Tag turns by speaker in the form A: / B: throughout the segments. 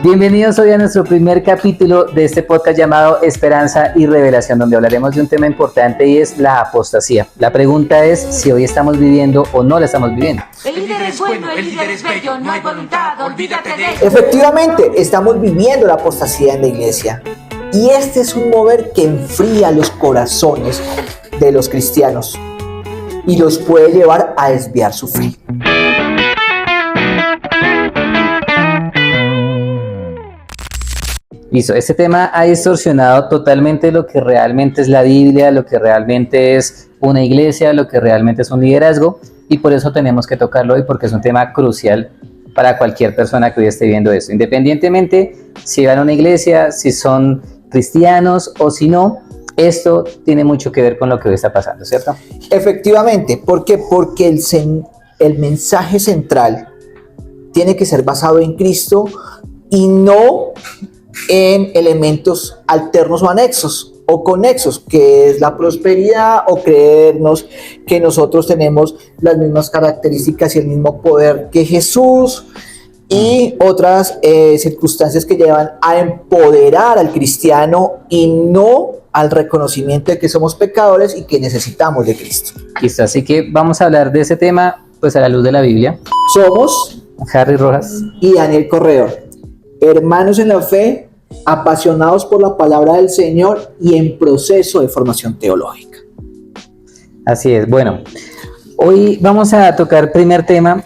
A: Bienvenidos hoy a nuestro primer capítulo de este podcast llamado Esperanza y Revelación, donde hablaremos de un tema importante y es la apostasía. La pregunta es si hoy estamos viviendo o no la estamos viviendo.
B: El líder es bueno, el líder es bello, no hay voluntad, olvídate de él.
C: Efectivamente, estamos viviendo la apostasía en la iglesia. Y este es un mover que enfría los corazones de los cristianos y los puede llevar a desviar su fe.
A: Listo, este tema ha distorsionado totalmente lo que realmente es la Biblia, lo que realmente es una iglesia, lo que realmente es un liderazgo, y por eso tenemos que tocarlo hoy, porque es un tema crucial para cualquier persona que hoy esté viendo esto, independientemente si van a una iglesia, si son cristianos o si no. Esto tiene mucho que ver con lo que hoy está pasando, ¿cierto?
C: Efectivamente, ¿por qué? Porque el mensaje central tiene que ser basado en Cristo y no en elementos alternos o anexos o conexos, que es la prosperidad o creernos que nosotros tenemos las mismas características y el mismo poder que Jesús y otras circunstancias que llevan a empoderar al cristiano y no al reconocimiento de que somos pecadores y que necesitamos de Cristo.
A: Listo, así que vamos a hablar de ese tema pues a la luz de la Biblia.
C: Somos
A: Harry Rojas
C: y Daniel Corredor, hermanos en la fe, apasionados por la palabra del Señor y en proceso de formación teológica.
A: Así es, bueno, hoy vamos a tocar primer tema,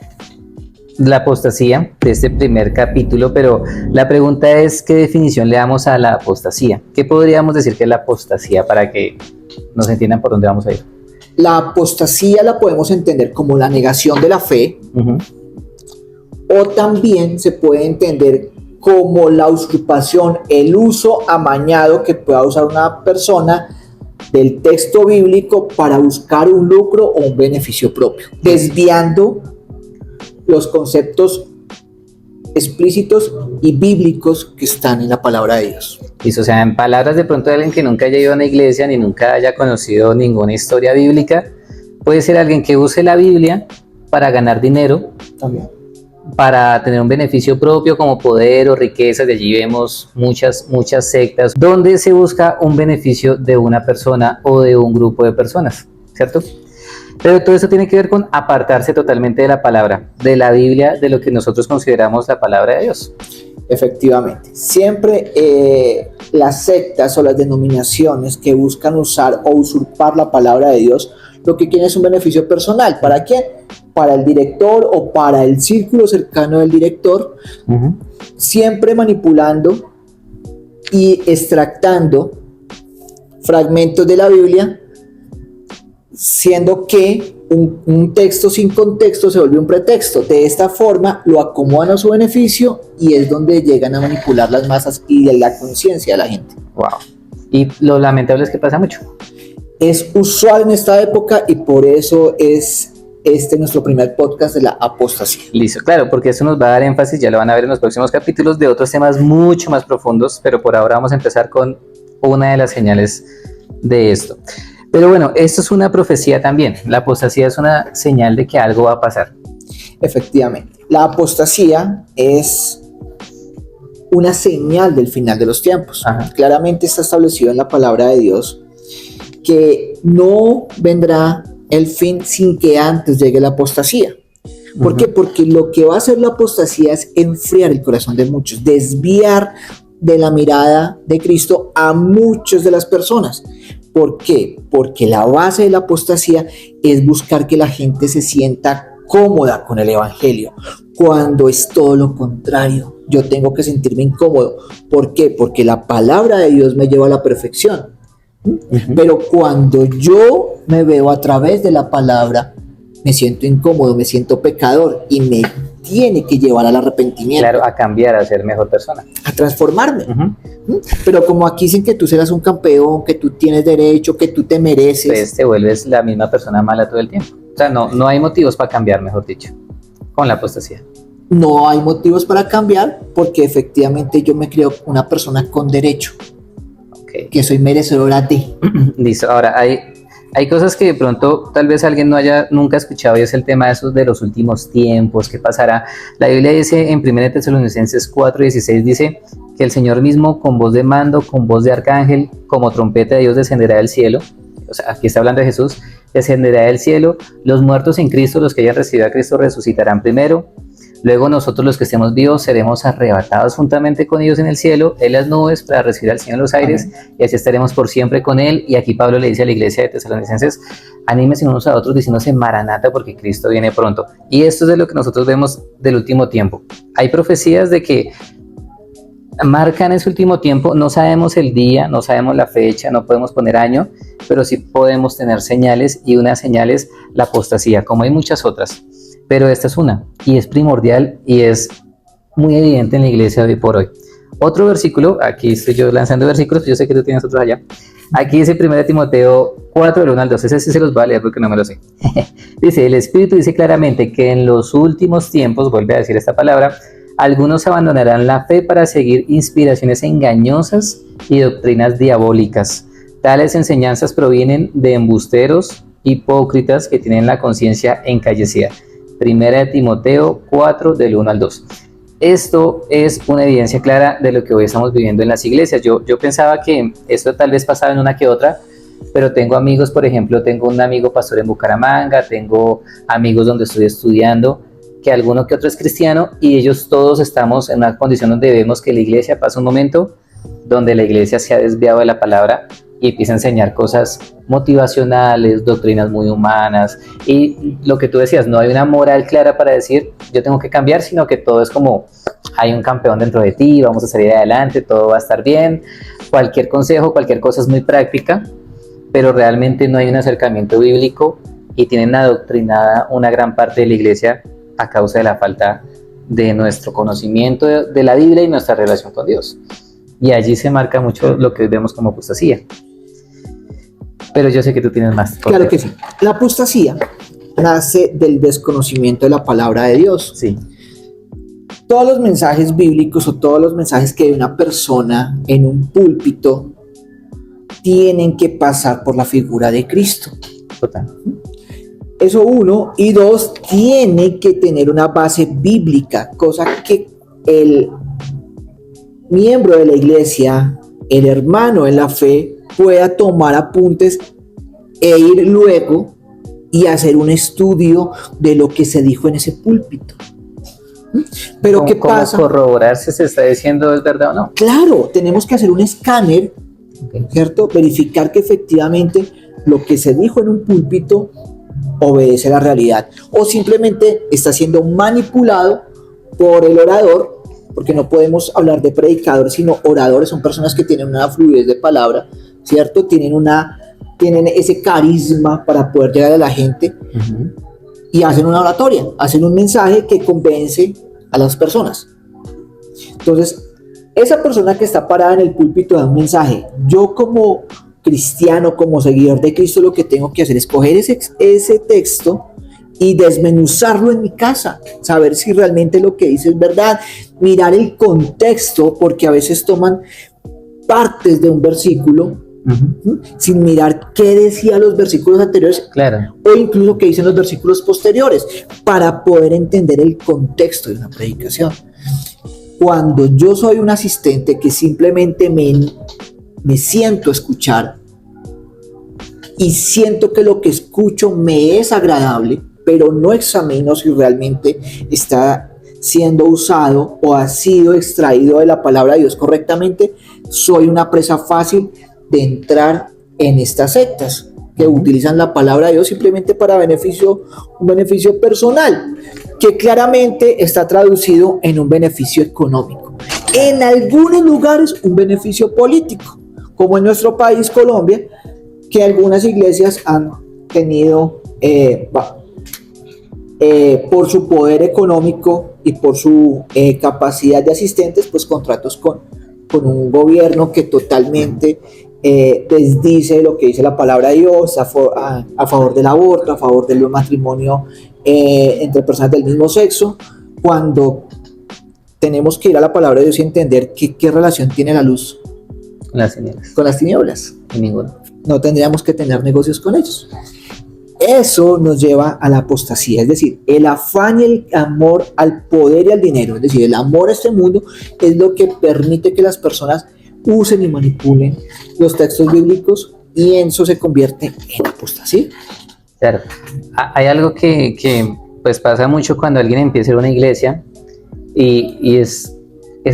A: la apostasía, de este primer capítulo, pero la pregunta es, ¿qué definición le damos a la apostasía? ¿Qué podríamos decir que es la apostasía para que nos entiendan por dónde vamos a ir?
C: La apostasía la podemos entender como la negación de la fe, o también se puede entender como la usurpación, el uso amañado que pueda usar una persona del texto bíblico para buscar un lucro o un beneficio propio, desviando los conceptos explícitos y bíblicos que están en la palabra de Dios.
A: Listo, o sea, en palabras de pronto de alguien que nunca haya ido a una iglesia ni nunca haya conocido ninguna historia bíblica, puede ser alguien que use la Biblia para ganar dinero,
C: También.
A: para tener un beneficio propio como poder o riquezas. De allí vemos muchas sectas donde se busca un beneficio de una persona o de un grupo de personas, ¿cierto? Pero todo eso tiene que ver con apartarse totalmente de la palabra, de la Biblia, de lo que nosotros consideramos la palabra de Dios.
C: Efectivamente, siempre las sectas o las denominaciones que buscan usar o usurpar la palabra de Dios, lo que quieren es un beneficio personal. ¿Para quién? Para el director o para el círculo cercano del director, siempre manipulando y extractando fragmentos de la Biblia, siendo que un texto sin contexto se vuelve un pretexto. De esta forma lo acomodan a su beneficio y es donde llegan a manipular las masas y la conciencia de la gente.
A: Wow. Y lo lamentable es que pasa mucho.
C: Es usual en esta época y por eso es nuestro primer podcast de la apostasía.
A: Listo, claro, porque eso nos va a dar énfasis, ya lo van a ver en los próximos capítulos, de otros temas mucho más profundos, pero por ahora vamos a empezar con una de las señales de esto. Pero bueno, esto es una profecía también. La apostasía es una señal de que algo va a pasar.
C: Efectivamente, la apostasía es una señal del final de los tiempos.
A: Ajá.
C: Claramente está establecido en la palabra de Dios que no vendrá el fin sin que antes llegue la apostasía. ¿Por qué? Porque lo que va a hacer la apostasía es enfriar el corazón de muchos, desviar de la mirada de Cristo a muchas de las personas. ¿Por qué? Porque la base de la apostasía es buscar que la gente se sienta cómoda con el evangelio, cuando es todo lo contrario. Yo tengo que sentirme incómodo. ¿Por qué? Porque la palabra de Dios me lleva a la perfección. Pero cuando yo me veo a través de la palabra, me siento incómodo, me siento pecador y me tiene que llevar al arrepentimiento.
A: Claro, a cambiar, a ser mejor persona.
C: A transformarme. Pero como aquí dicen que tú serás un campeón, que tú tienes derecho, que tú te mereces.
A: Pues te vuelves la misma persona mala todo el tiempo. O sea, no hay motivos para cambiar, mejor dicho, con la apostasía.
C: No hay motivos para cambiar porque efectivamente yo me creo una persona con derecho.
A: Okay.
C: Que soy merecedora de.
A: Listo, ahora Hay cosas que de pronto tal vez alguien no haya nunca escuchado y es el tema de esos de los últimos tiempos, qué pasará. La Biblia dice en 1 Tesalonicenses 4:16 dice que el Señor mismo con voz de mando, con voz de arcángel, como trompeta de Dios descenderá del cielo. O sea, aquí está hablando de Jesús, descenderá del cielo. Los muertos en Cristo, los que hayan recibido a Cristo, resucitarán primero. Luego nosotros los que estemos vivos seremos arrebatados juntamente con ellos en el cielo, en las nubes, para recibir al Señor en los aires. Amén. Y así estaremos por siempre con Él. Y aquí Pablo le dice a la iglesia de Tesalonicenses, anímense unos a otros diciéndose Maranata porque Cristo viene pronto. Y esto es de lo que nosotros vemos del último tiempo. Hay profecías de que marcan ese último tiempo, no sabemos el día, no sabemos la fecha, no podemos poner año, pero sí podemos tener señales y una señal es la apostasía, como hay muchas otras. Pero esta es una, y es primordial y es muy evidente en la iglesia de hoy por hoy. Otro versículo, aquí estoy yo lanzando versículos, yo sé que tú tienes otros allá. Aquí dice 1 Timoteo 4, del 1 al 2, ese sí se los voy a leer porque no me lo sé. Dice, el Espíritu dice claramente que en los últimos tiempos, vuelve a decir esta palabra, algunos abandonarán la fe para seguir inspiraciones engañosas y doctrinas diabólicas. Tales enseñanzas provienen de embusteros, hipócritas que tienen la conciencia encallecida. 1 Timoteo 4, del 1 al 2. Esto es una evidencia clara de lo que hoy estamos viviendo en las iglesias. Yo pensaba que esto tal vez pasaba en una que otra, pero tengo amigos, por ejemplo, tengo un amigo pastor en Bucaramanga, tengo amigos donde estoy estudiando, que alguno que otro es cristiano, y ellos todos estamos en una condición donde vemos que la iglesia pasa un momento donde la iglesia se ha desviado de la palabra y empieza a enseñar cosas motivacionales, doctrinas muy humanas, y lo que tú decías, no hay una moral clara para decir yo tengo que cambiar, sino que todo es como hay un campeón dentro de ti, vamos a salir adelante, todo va a estar bien, cualquier consejo, cualquier cosa es muy práctica, pero realmente no hay un acercamiento bíblico y tienen adoctrinada una gran parte de la iglesia a causa de la falta de nuestro conocimiento de la Biblia y nuestra relación con Dios. Y allí se marca mucho lo que vemos como apostasía. Pero yo sé que tú tienes más.
C: Claro que sí. La apostasía nace del desconocimiento de la palabra de Dios.
A: Sí.
C: Todos los mensajes bíblicos o todos los mensajes que de una persona en un púlpito tienen que pasar por la figura de Cristo.
A: Total.
C: Eso uno. Y dos, tiene que tener una base bíblica, cosa que el miembro de la iglesia, el hermano en la fe, pueda tomar apuntes e ir luego y hacer un estudio de lo que se dijo en ese púlpito. Pero ¿qué pasa?
A: ¿Cómo corroborar si se está diciendo es verdad o no?
C: Claro, tenemos que hacer un escáner, ¿cierto? Verificar que efectivamente lo que se dijo en un púlpito obedece a la realidad o simplemente está siendo manipulado por el orador, porque no podemos hablar de predicadores, sino oradores. Son personas que tienen una fluidez de palabra, ¿cierto? Tienen ese carisma para poder llegar a la gente. Uh-huh. Y hacen una oratoria, hacen un mensaje que convence a las personas. Entonces, esa persona que está parada en el púlpito da un mensaje. Yo como cristiano, como seguidor de Cristo, lo que tengo que hacer es coger ese texto y desmenuzarlo en mi casa, saber si realmente lo que dice es verdad, mirar el contexto, porque a veces toman partes de un versículo, uh-huh, sin mirar qué decía los versículos anteriores,
A: claro,
C: o incluso qué dicen los versículos posteriores, para poder entender el contexto de una predicación. Cuando yo soy un asistente que simplemente me siento a escuchar y siento que lo que escucho me es agradable, pero no examino si realmente está siendo usado o ha sido extraído de la palabra de Dios correctamente, soy una presa fácil de entrar en estas sectas que utilizan la palabra de Dios simplemente para un beneficio personal, que claramente está traducido en un beneficio económico. En algunos lugares un beneficio político, como en nuestro país, Colombia, que algunas iglesias han tenido por su poder económico y por su capacidad de asistentes, pues contratos con un gobierno que totalmente desdice lo que dice la palabra de Dios, a favor del aborto, a favor del matrimonio entre personas del mismo sexo, cuando tenemos que ir a la palabra de Dios y entender qué relación tiene la luz
A: con las tinieblas.
C: Con las tinieblas.
A: Ninguna.
C: no tendríamos que tener negocios con ellos. Eso nos lleva a la apostasía, es decir, el afán y el amor al poder y al dinero, es decir, el amor a este mundo es lo que permite que las personas usen y manipulen los textos bíblicos y eso se convierte en apostasía.
A: Claro. Hay algo que pues pasa mucho cuando alguien empieza a ir a una iglesia y es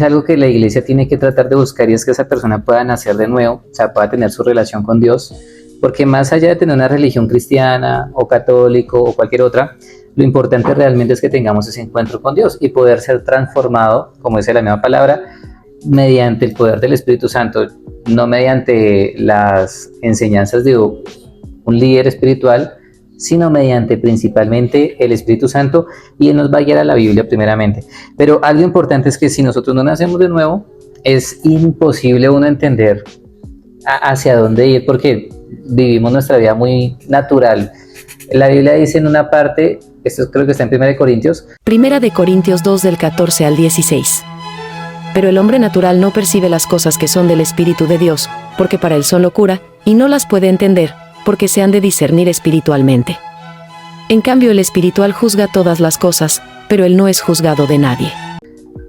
A: algo que la iglesia tiene que tratar de buscar y es que esa persona pueda nacer de nuevo, o sea, pueda tener su relación con Dios, porque más allá de tener una religión cristiana o católico o cualquier otra, lo importante realmente es que tengamos ese encuentro con Dios y poder ser transformado, como dice la misma palabra, mediante el poder del Espíritu Santo, no mediante las enseñanzas de un líder espiritual, sino mediante principalmente el Espíritu Santo, y Él nos va a guiar a la Biblia primeramente. Pero algo importante es que si nosotros no nacemos de nuevo, es imposible uno entender hacia dónde ir, porque vivimos nuestra vida muy natural. La Biblia dice en una parte, esto creo que está en 1 Corintios.
D: 1 Corintios 2 del 14 al 16. Pero el hombre natural no percibe las cosas que son del Espíritu de Dios, porque para él son locura, y no las puede entender, porque se han de discernir espiritualmente. En cambio el espiritual juzga todas las cosas, pero él no es juzgado de nadie.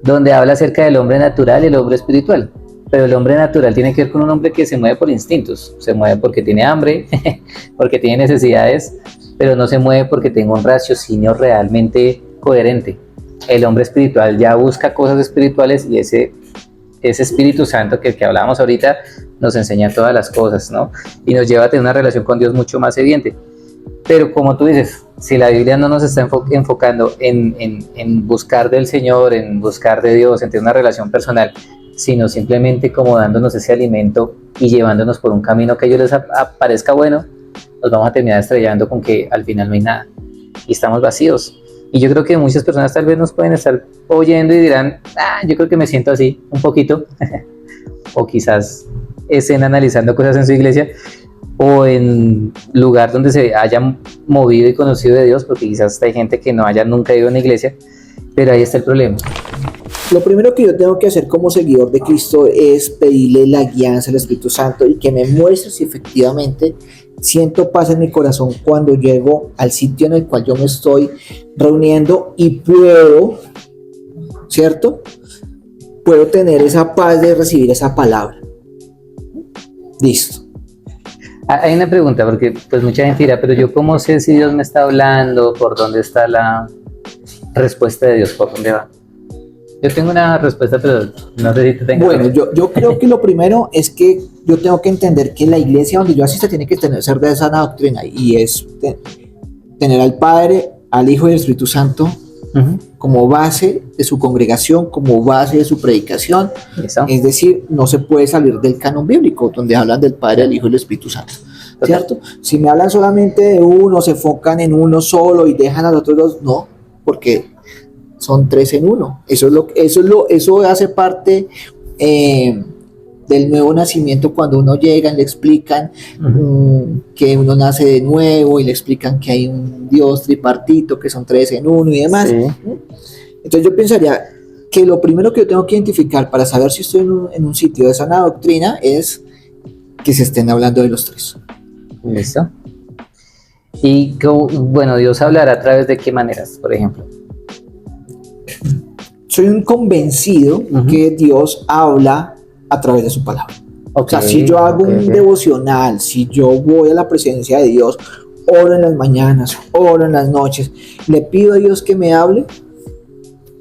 A: Donde habla acerca del hombre natural y el hombre espiritual. Pero el hombre natural tiene que ver con un hombre que se mueve por instintos, se mueve porque tiene hambre, porque tiene necesidades, pero no se mueve porque tenga un raciocinio realmente coherente. El hombre espiritual ya busca cosas espirituales y ese Espíritu Santo que hablábamos ahorita nos enseña todas las cosas, ¿no? Y nos lleva a tener una relación con Dios mucho más evidente. Pero como tú dices, si la Biblia no nos está enfocando en buscar del Señor, en buscar de Dios, en tener una relación personal, sino simplemente como dándonos ese alimento y llevándonos por un camino que a ellos les parezca bueno, nos vamos a terminar estrellando con que al final no hay nada y estamos vacíos. Y yo creo que muchas personas tal vez nos pueden estar oyendo y dirán, yo creo que me siento así un poquito o quizás estén analizando cosas en su iglesia o en lugar donde se hayan movido y conocido de Dios, porque quizás hay gente que no haya nunca ido a una iglesia, pero ahí está el problema.
C: Lo primero que yo tengo que hacer como seguidor de Cristo es pedirle la guianza al Espíritu Santo y que me muestre si efectivamente siento paz en mi corazón cuando llego al sitio en el cual yo me estoy reuniendo y puedo, ¿cierto? Puedo tener esa paz de recibir esa palabra. Listo.
A: Hay una pregunta, porque pues mucha gente dirá, pero yo cómo sé si Dios me está hablando, por dónde está la respuesta de Dios, por dónde va. Yo tengo una respuesta, pero no sé si te tengo.
C: Bueno, yo creo que lo primero es que yo tengo que entender que la iglesia donde yo asisto tiene que ser de sana doctrina y es tener al Padre, al Hijo y al Espíritu Santo como base de su congregación, como base de su predicación.
A: Eso.
C: Es decir, no se puede salir del canon bíblico donde hablan del Padre, del Hijo y del Espíritu Santo, ¿cierto? Si me hablan solamente de uno, se enfocan en uno solo y dejan a los otros dos, no, porque son tres en uno. Eso hace parte del nuevo nacimiento, cuando uno llega y le explican que uno nace de nuevo y le explican que hay un Dios tripartito, que son tres en uno y demás. Sí. Entonces yo pensaría que lo primero que yo tengo que identificar para saber si estoy en un sitio de sana doctrina es que se estén hablando de los tres.
A: Listo. Y bueno, Dios hablará a través de qué maneras, por ejemplo.
C: Soy un convencido que Dios habla a través de su palabra. Okay, o sea, si yo hago un devocional, si yo voy a la presencia de Dios, oro en las mañanas, oro en las noches, le pido a Dios que me hable,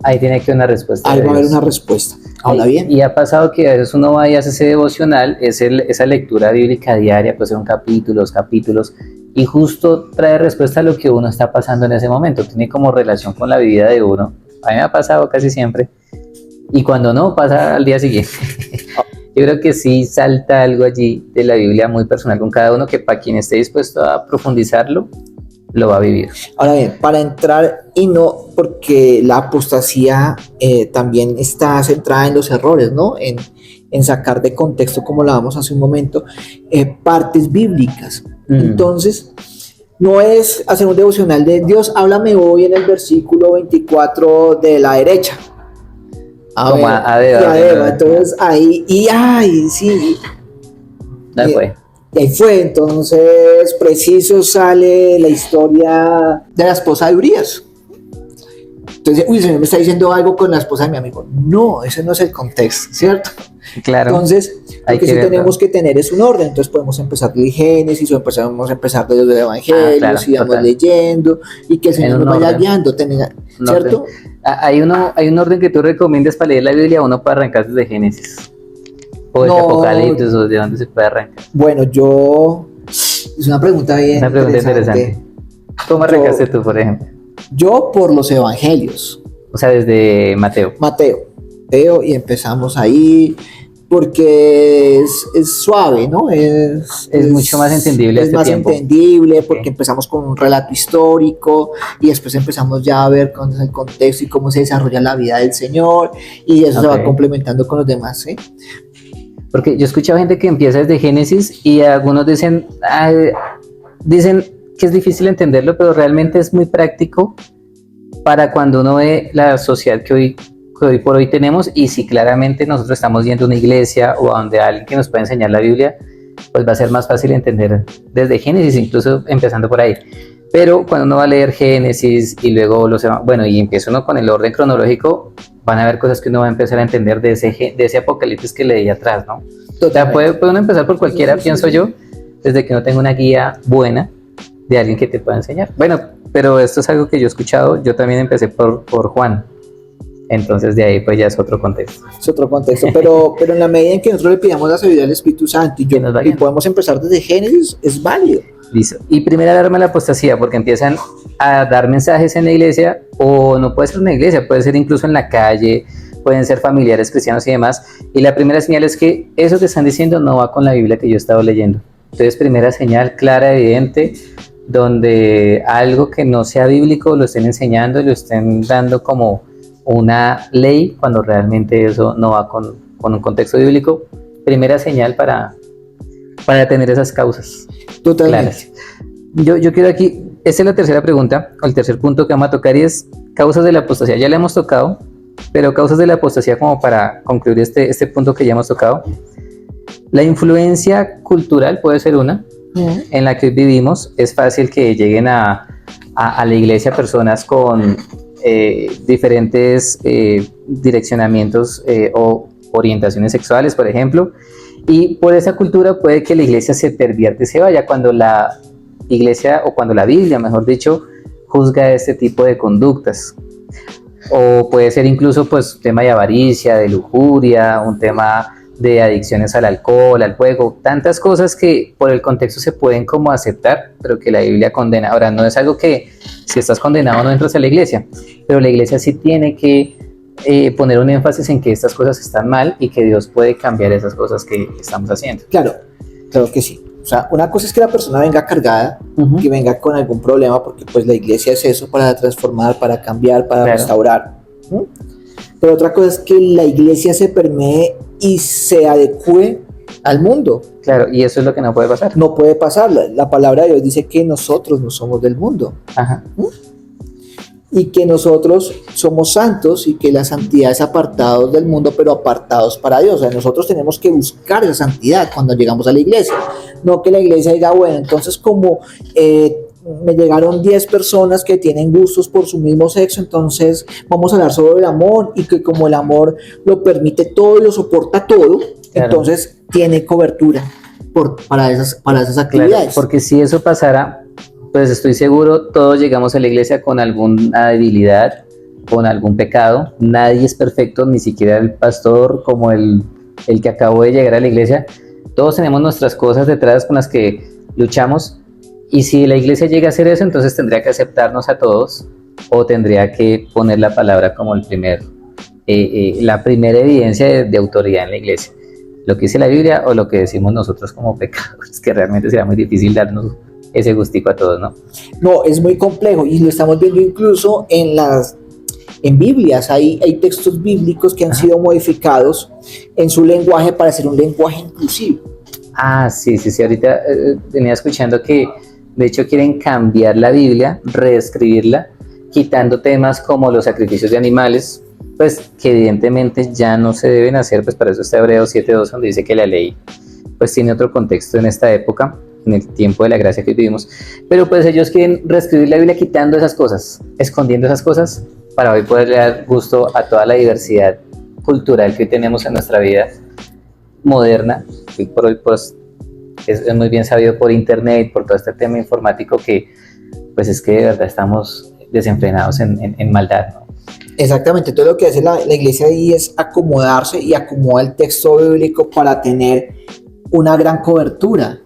A: ahí tiene que haber una respuesta.
C: Ahí va a haber una respuesta. Ahora bien.
A: Y ha pasado que a veces uno va y hace ese devocional, esa lectura bíblica diaria, puede ser capítulos, y justo trae respuesta a lo que uno está pasando en ese momento. Tiene como relación con la vida de uno. A mí me ha pasado casi siempre. Y cuando no, pasa al día siguiente. Yo creo que sí salta algo allí de la Biblia muy personal con cada uno, que para quien esté dispuesto a profundizarlo, lo va a vivir.
C: Ahora bien, para entrar, y no, porque la apostasía también está centrada en los errores, ¿no? En sacar de contexto, como lo hablamos hace un momento, partes bíblicas. Entonces, no es hacer un devocional de Dios, háblame hoy en el versículo 24 de la derecha.
A: Como a dedo.
C: Entonces ahí, sí.
A: No fue.
C: Y ahí fue, entonces preciso sale la historia de la esposa de Urias. Entonces, uy, el Señor me está diciendo algo con la esposa de mi amigo. No, ese no es el contexto, ¿cierto?
A: Claro.
C: Entonces,
A: Hay
C: lo que
A: que
C: sí
A: verlo.
C: tenemos que tener es un orden. Entonces podemos empezar de Génesis o empezamos a empezar de los evangelios
A: claro,
C: y vamos
A: total.
C: leyendo y que el Señor
A: En un
C: nos vaya
A: orden.
C: guiando,
A: Un
C: ¿cierto?
A: orden. Hay un orden que tú recomiendas para leer la Biblia, uno para arrancar desde Génesis. O desde
C: No.
A: Apocalipsis, o de dónde se puede arrancar.
C: Bueno, es una pregunta bien
A: Una pregunta interesante. ¿Cómo arrancaste tú, por ejemplo?
C: Yo por los evangelios,
A: O sea, desde Mateo.
C: Mateo, y empezamos ahí porque es suave, ¿no?
A: Es mucho más entendible a
C: es
A: este
C: más
A: tiempo.
C: entendible porque
A: Ok.
C: empezamos con un relato histórico y después empezamos ya a ver cuál es el contexto y cómo se desarrolla la vida del Señor y eso se va
A: Ok.
C: complementando con los demás, ¿sí?
A: Porque yo he escuchado gente que empieza desde Génesis y algunos dicen que es difícil entenderlo, pero realmente es muy práctico para cuando uno ve la sociedad que hoy por hoy tenemos, y si claramente nosotros estamos yendo a una iglesia o a donde alguien que nos pueda enseñar la Biblia, pues va a ser más fácil entender desde Génesis, incluso empezando por ahí. Pero cuando uno va a leer Génesis y luego y empieza uno con el orden cronológico, van a haber cosas que uno va a empezar a entender de ese Apocalipsis que leí atrás, ¿no? O sea, puede uno empezar por cualquiera, pienso yo, desde que no tenga una guía buena de alguien que te pueda enseñar. Bueno, pero esto es algo que yo he escuchado, yo también empecé por Juan, entonces de ahí pues ya es otro contexto.
C: Es otro contexto, pero en la medida en que nosotros le pidamos la sabiduría al Espíritu Santo y podemos empezar desde Génesis, es válido.
A: Listo. Y primera alarma de la apostasía, porque empiezan a dar mensajes en la iglesia, o no puede ser una iglesia, puede ser incluso en la calle, pueden ser familiares cristianos y demás, y la primera señal es que eso que están diciendo no va con la Biblia que yo he estado leyendo. Entonces, primera señal clara, evidente, donde algo que no sea bíblico lo estén enseñando y lo estén dando como una ley, cuando realmente eso no va con un contexto bíblico. Primera señal para tener esas causas.
C: Totalmente.
A: Claro. Yo quiero aquí, esta es la tercera pregunta, o el tercer punto que vamos a tocar, y es causas de la apostasía. Ya la hemos tocado, pero causas de la apostasía, como para concluir este punto que ya hemos tocado. La influencia cultural puede ser una, en la que vivimos. Es fácil que lleguen a la iglesia personas con diferentes direccionamientos o orientaciones sexuales, por ejemplo, y por esa cultura puede que la iglesia se pervierta y se vaya, cuando la iglesia, o cuando la Biblia, mejor dicho, juzga este tipo de conductas. O puede ser incluso pues un tema de avaricia, de lujuria, un tema de adicciones al alcohol, al juego, tantas cosas que por el contexto se pueden como aceptar, pero que la Biblia condena. Ahora, no es algo que si estás condenado no entras a la iglesia, pero la iglesia sí tiene que poner un énfasis en que estas cosas están mal y que Dios puede cambiar esas cosas que estamos haciendo.
C: Claro que sí. O sea, una cosa es que la persona venga cargada, que venga con algún problema, porque pues la iglesia es eso, para transformar, para cambiar, para restaurar. Pero otra cosa es que la iglesia se permee y se adecue al mundo.
A: Claro, y eso es lo que no puede pasar.
C: No puede pasar. La palabra de Dios dice que nosotros no somos del mundo.
A: Ajá.
C: Y que nosotros somos santos y que la santidad es apartados del mundo, pero apartados para Dios. O sea, nosotros tenemos que buscar esa santidad cuando llegamos a la iglesia. No que la iglesia diga, bueno, entonces como me llegaron 10 personas que tienen gustos por su mismo sexo, entonces vamos a hablar sobre el amor, y que como el amor lo permite todo y lo soporta todo, claro, entonces tiene cobertura para esas actividades.
A: Claro, porque si eso pasara, pues estoy seguro todos llegamos a la iglesia con alguna debilidad, con algún pecado. Nadie es perfecto, ni siquiera el pastor como el que acabó de llegar a la iglesia. Todos tenemos nuestras cosas detrás con las que luchamos, y si la iglesia llega a hacer eso, entonces tendría que aceptarnos a todos, o tendría que poner la palabra como la primera evidencia de autoridad en la iglesia. Lo que dice la Biblia o lo que decimos nosotros como pecadores, que realmente será muy difícil darnos ese gustico a todos, ¿no?
C: No, es muy complejo, y lo estamos viendo incluso en Biblias. Hay textos bíblicos que han sido modificados en su lenguaje para ser un lenguaje inclusivo.
A: Ah, sí, ahorita venía escuchando que de hecho quieren cambiar la Biblia, reescribirla, quitando temas como los sacrificios de animales, pues que evidentemente ya no se deben hacer, pues para eso está Hebreos 7:2, donde dice que la ley pues tiene otro contexto en esta época, en el tiempo de la gracia que vivimos, pero pues ellos quieren reescribir la Biblia quitando esas cosas, escondiendo esas cosas, para hoy poderle dar gusto a toda la diversidad cultural que hoy tenemos en nuestra vida moderna. Hoy por hoy pues es muy bien sabido por internet, por todo este tema informático, que pues es que de verdad estamos desenfrenados en maldad, ¿no?
C: Exactamente, todo lo que hace la iglesia ahí es acomodarse y acomoda el texto bíblico para tener una gran cobertura.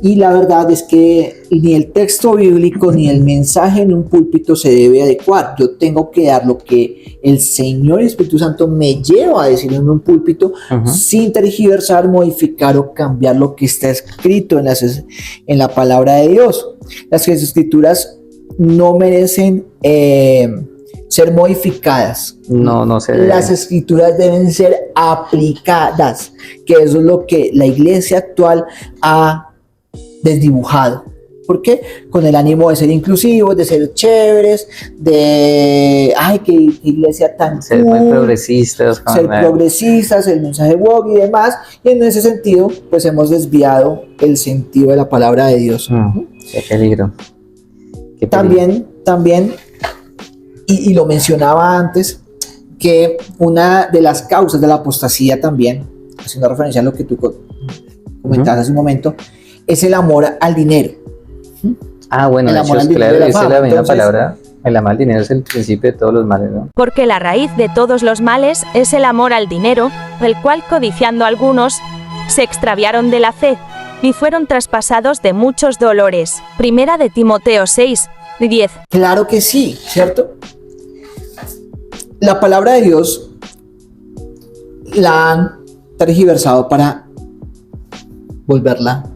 C: Y la verdad es que ni el texto bíblico ni el mensaje en un púlpito se debe adecuar. Yo tengo que dar lo que el Señor y el Espíritu Santo me lleva a decir en un púlpito, sin tergiversar, modificar o cambiar lo que está escrito en la palabra de Dios. Las escrituras no merecen ser modificadas.
A: No se debe.
C: Las escrituras deben ser aplicadas, que eso es lo que la iglesia actual ha desdibujado. ¿Por qué? Con el ánimo de ser inclusivos, de ser chéveres, de ay, qué iglesia tan
A: ser
C: cool,
A: muy progresistas,
C: ser progresistas, el mensaje woke y demás, y en ese sentido pues hemos desviado el sentido de la palabra de Dios.
A: Qué peligro. Qué peligro.
C: También y lo mencionaba antes, que una de las causas de la apostasía también, haciendo referencia a lo que tú comentabas hace un momento, es el amor al dinero.
A: Bueno, de hecho, claro, dice la misma palabra, el amor al dinero es el principio de todos los males, ¿no?
E: Porque la raíz de todos los males es el amor al dinero, el cual codiciando algunos, se extraviaron de la fe, y fueron traspasados de muchos dolores. Primera de Timoteo 6:10.
C: Claro que sí, ¿cierto? La palabra de Dios la han tergiversado para volverla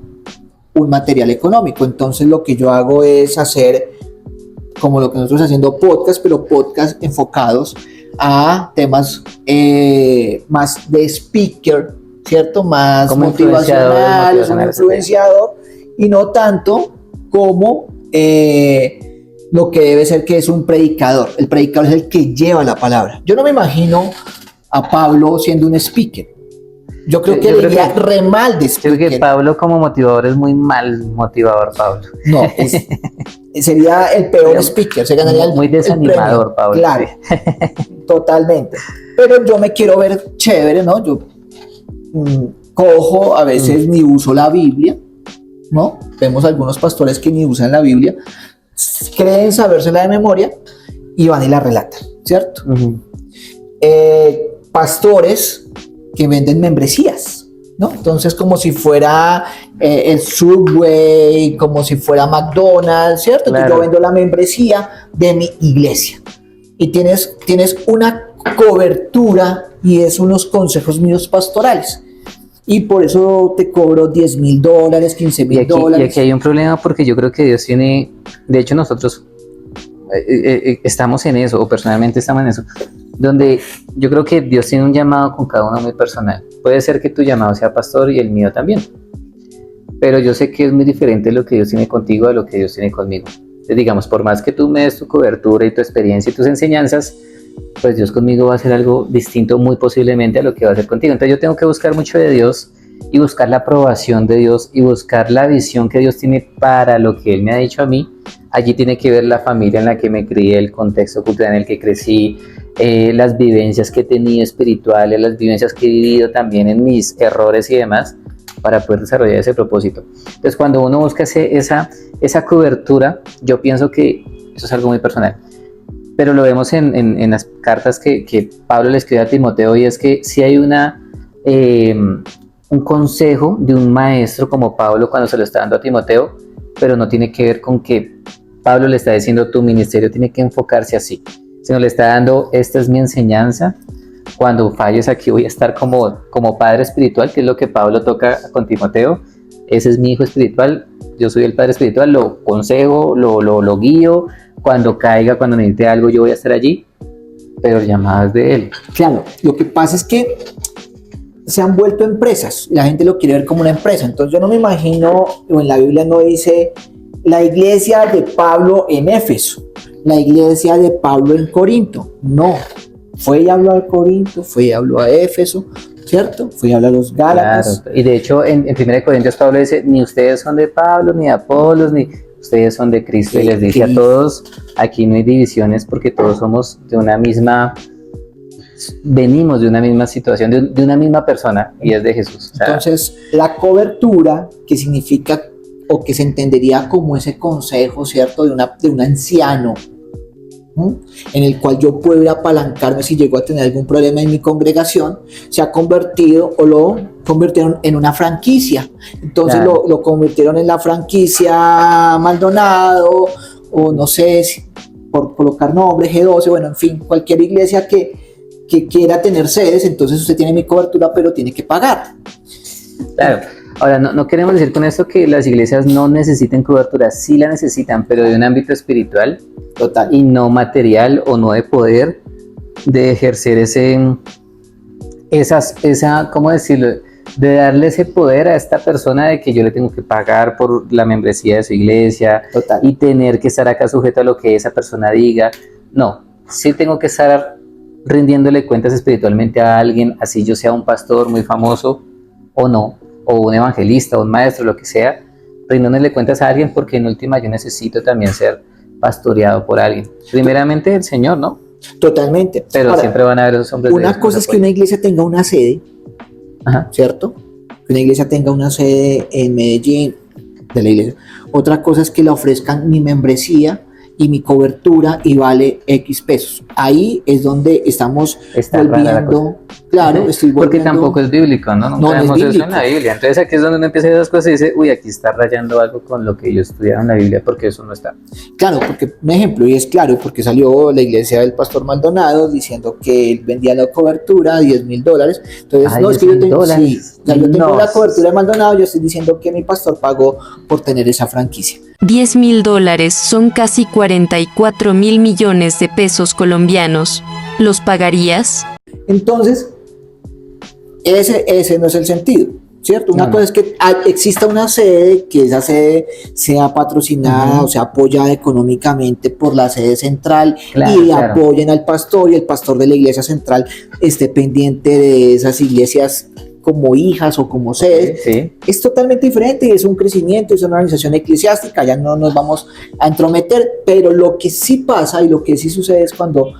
C: un material económico. Entonces lo que yo hago es hacer como lo que nosotros haciendo podcast, pero podcast enfocados a temas más de speaker, ¿cierto? Más
A: como
C: motivacionales, un influenciador, y no tanto como lo que debe ser, que es un predicador. El predicador es el que lleva la palabra. Yo no me imagino a Pablo siendo un speaker. Yo creo que le iría re mal de speaker.
A: Creo que Pablo como motivador es muy mal motivador, Pablo.
C: No, sería el peor speaker. Se ganaría
A: muy desanimador,
C: el
A: Pablo.
C: Claro, sí. Totalmente. Pero yo me quiero ver chévere, ¿no? Yo cojo, a veces ni uso la Biblia, ¿no? Vemos algunos pastores que ni usan la Biblia, creen sabérsela de memoria y van y la relatan, ¿cierto? Pastores que venden membresías, ¿no? Entonces, como si fuera el Subway, como si fuera McDonald's, ¿cierto? Claro. Entonces, yo vendo la membresía de mi iglesia y tienes una cobertura y es unos consejos míos pastorales. Y por eso te cobro $10,000, $15,000.
A: Y aquí hay un problema, porque yo creo que Dios tiene, de hecho nosotros estamos en eso, o personalmente estamos en eso, donde yo creo que Dios tiene un llamado con cada uno muy personal. Puede ser que tu llamado sea pastor y el mío también, pero yo sé que es muy diferente lo que Dios tiene contigo a lo que Dios tiene conmigo. Entonces, digamos, por más que tú me des tu cobertura y tu experiencia y tus enseñanzas, pues Dios conmigo va a hacer algo distinto muy posiblemente a lo que va a hacer contigo. Entonces yo tengo que buscar mucho de Dios y buscar la aprobación de Dios y buscar la visión que Dios tiene para lo que Él me ha dicho a mí. Allí tiene que ver la familia en la que me crié, el contexto cultural en el que crecí, las vivencias que he tenido espirituales, las vivencias que he vivido también en mis errores y demás, para poder desarrollar ese propósito. Entonces cuando uno busca esa cobertura, yo pienso que eso es algo muy personal. Pero lo vemos en las cartas que Pablo le escribe a Timoteo, y es que si hay un consejo de un maestro como Pablo cuando se lo está dando a Timoteo, pero no tiene que ver con que Pablo le está diciendo tu ministerio tiene que enfocarse así, sino le está dando, esta es mi enseñanza, cuando falles aquí voy a estar como padre espiritual, que es lo que Pablo toca con Timoteo. Ese es mi hijo espiritual, yo soy el padre espiritual, lo consejo, lo guío. Cuando caiga, cuando necesite algo, yo voy a estar allí, pero llamadas de Él.
C: Claro, lo que pasa es que se han vuelto empresas, la gente lo quiere ver como una empresa. Entonces yo no me imagino, o en la Biblia no dice la iglesia de Pablo en Éfeso, la iglesia de Pablo en Corinto. No, fue y habló a Corinto, fue y habló a Éfeso, ¿cierto? Fui a hablar a los Gálatas.
A: Claro, y de hecho en 1 Corintios Pablo dice, ni ustedes son de Pablo, ni de Apolos, ni ustedes son de Cristo, y les dice a todos, aquí no hay divisiones porque todos somos de una misma, venimos de una misma situación, de una misma persona, y es de Jesús. O sea,
C: Entonces, la cobertura, que significa, o que se entendería como ese consejo, ¿cierto? De un anciano, ¿m? En el cual yo puedo ir a apalancarme si llego a tener algún problema en mi congregación, se ha convertido, o lo convirtieron en una franquicia. Entonces
A: Claro.
C: lo convirtieron en la franquicia Maldonado, o no sé, por colocar nombre, G12, bueno, en fin, cualquier iglesia que quiera tener sedes, entonces usted tiene mi cobertura, pero tiene que pagar.
A: claro. Ahora, no queremos decir con esto que las iglesias no necesiten cobertura, sí la necesitan, pero de un ámbito espiritual
C: Total.
A: y no material o no de poder, de ejercer ¿cómo decirlo? De darle ese poder a esta persona de que yo le tengo que pagar por la membresía de su iglesia
C: Total.
A: y tener que estar acá sujeto a lo que esa persona diga. No, sí tengo que estar rindiéndole cuentas espiritualmente a alguien, así yo sea un pastor muy famoso o no, o un evangelista, o un maestro, lo que sea, rindiéndole cuentas a alguien, porque en última yo necesito también ser pastoreado por alguien. Primeramente el Señor, ¿no?
C: Totalmente.
A: Pero
C: Ahora,
A: siempre van a haber esos hombres de
C: una
A: Dios
C: cosa
A: nos
C: es que una
A: apoyen.
C: iglesia tenga una sede,
A: Ajá.
C: ¿cierto? Que una iglesia tenga una sede en Medellín de la iglesia. Otra cosa es que le ofrezcan mi membresía y mi cobertura y vale X pesos. Ahí es donde estamos
A: Está rara la
C: volviendo, claro, estoy
A: Porque
C: volviendo.
A: tampoco es bíblico, ¿no?
C: No,
A: Nunca
C: no es
A: vemos eso en
C: bíblico.
A: la Biblia. Entonces aquí es donde uno empieza a ver las cosas y dice, uy, aquí está rayando algo con lo que yo estudiaba en la Biblia, porque eso no está.
C: Claro, porque un ejemplo, y es claro, porque salió la iglesia del pastor Maldonado diciendo que él vendía la cobertura a $10,000. Entonces,
A: Ay,
C: no, es que yo tengo,
A: $10,000.
C: sí, o sea, yo tengo
A: No.
C: la cobertura de Maldonado, yo estoy diciendo que mi pastor pagó por tener esa franquicia.
F: $10,000 son casi 44,000 millones de pesos colombianos. ¿Los pagarías?
C: Entonces, ese no es el sentido, ¿cierto? Una
A: No,
C: cosa es que exista una sede, que esa sede sea patrocinada o sea apoyada económicamente por la sede central,
A: Claro,
C: y
A: claro.
C: apoyen al pastor, y el pastor de la iglesia central esté pendiente de esas iglesias como hijas o como sedes.
A: Sí.
C: Es totalmente diferente y es un crecimiento, es una organización eclesiástica, ya no nos vamos a entrometer, pero lo que sí pasa y lo que sí sucede es cuando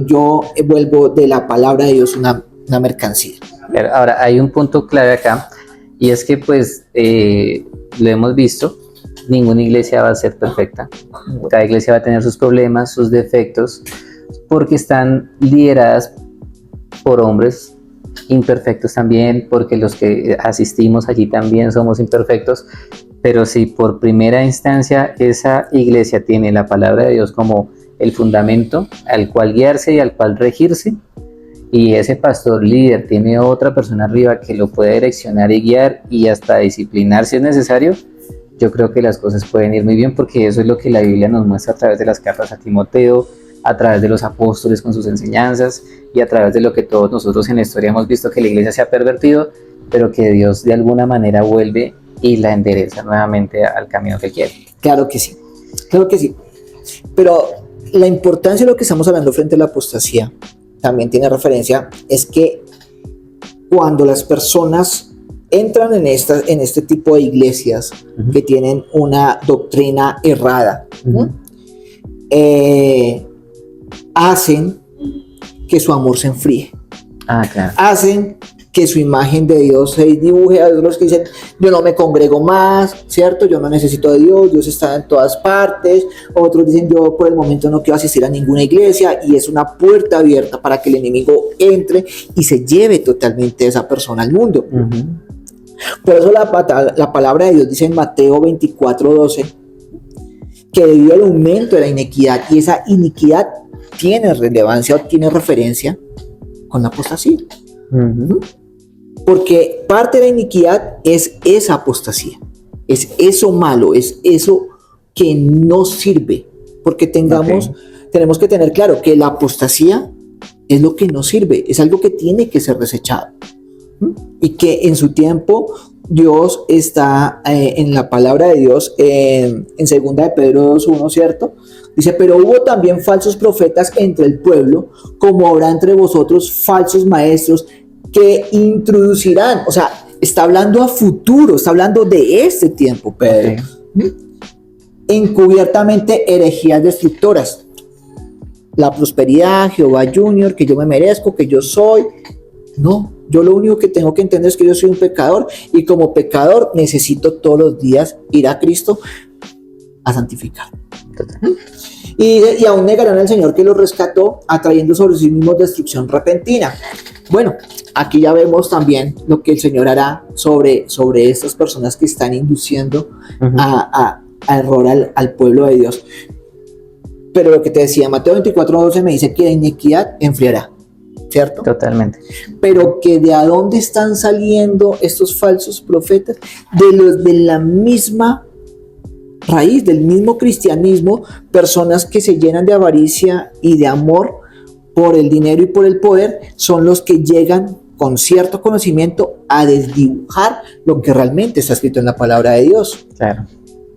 C: yo vuelvo de la palabra de Dios una mercancía.
A: Pero ahora, hay un punto clave acá, y es que pues lo hemos visto, ninguna iglesia va a ser perfecta, cada iglesia va a tener sus problemas, sus defectos, porque están lideradas por hombres imperfectos también, porque los que asistimos allí también somos imperfectos, pero si por primera instancia esa iglesia tiene la palabra de Dios como el fundamento al cual guiarse y al cual regirse, y ese pastor líder tiene otra persona arriba que lo puede direccionar y guiar y hasta disciplinar si es necesario, yo creo que las cosas pueden ir muy bien, porque eso es lo que la Biblia nos muestra a través de las cartas a Timoteo, a través de los apóstoles con sus enseñanzas, y a través de lo que todos nosotros en la historia hemos visto, que la iglesia se ha pervertido, pero que Dios de alguna manera vuelve y la endereza nuevamente al camino que quiere.
C: Claro que sí, claro que sí. Pero la importancia de lo que estamos hablando frente a la apostasía también tiene referencia, es que cuando las personas entran en este tipo de iglesias que tienen una doctrina errada, ¿no? Hacen que su amor se enfríe,
A: Ah, claro.
C: hacen que su imagen de Dios se dibuje. A los que dicen, yo no me congrego más, ¿cierto? Yo no necesito de Dios, Dios está en todas partes. Otros dicen, yo por el momento no quiero asistir a ninguna iglesia, y es una puerta abierta para que el enemigo entre y se lleve totalmente a esa persona al mundo. Por eso la palabra de Dios dice en Mateo 24:12, que debido al aumento de la iniquidad, y esa iniquidad tiene relevancia o tiene referencia con la apostasía. Porque parte de la iniquidad es esa apostasía, es eso malo, es eso que no sirve, porque tenemos que tener claro que la apostasía es lo que no sirve, es algo que tiene que ser desechado, y que en su tiempo Dios está en la palabra de Dios, en 2 de Pedro 2:1, ¿cierto? Dice, pero hubo también falsos profetas entre el pueblo, como habrá entre vosotros falsos maestros que introducirán, o sea, está hablando a futuro, está hablando de este tiempo, Pedro.
A: Ok.
C: Encubiertamente herejías destructoras. La prosperidad, Jehová Junior, que yo me merezco, que yo soy. No, yo lo único que tengo que entender es que yo soy un pecador y como pecador necesito todos los días ir a Cristo a santificar. Y aún negarán al Señor que los rescató, atrayendo sobre sí mismos destrucción repentina. Bueno, aquí ya vemos también lo que el Señor hará sobre estas personas que están induciendo a error al pueblo de Dios. Pero lo que te decía, Mateo 24:12 me dice que la iniquidad enfriará, ¿cierto?
A: Totalmente.
C: Pero que de a dónde están saliendo estos falsos profetas, de la misma raíz, del mismo cristianismo, personas que se llenan de avaricia y de amor por el dinero y por el poder, son los que llegan con cierto conocimiento a desdibujar lo que realmente está escrito en la palabra de Dios.
A: Claro.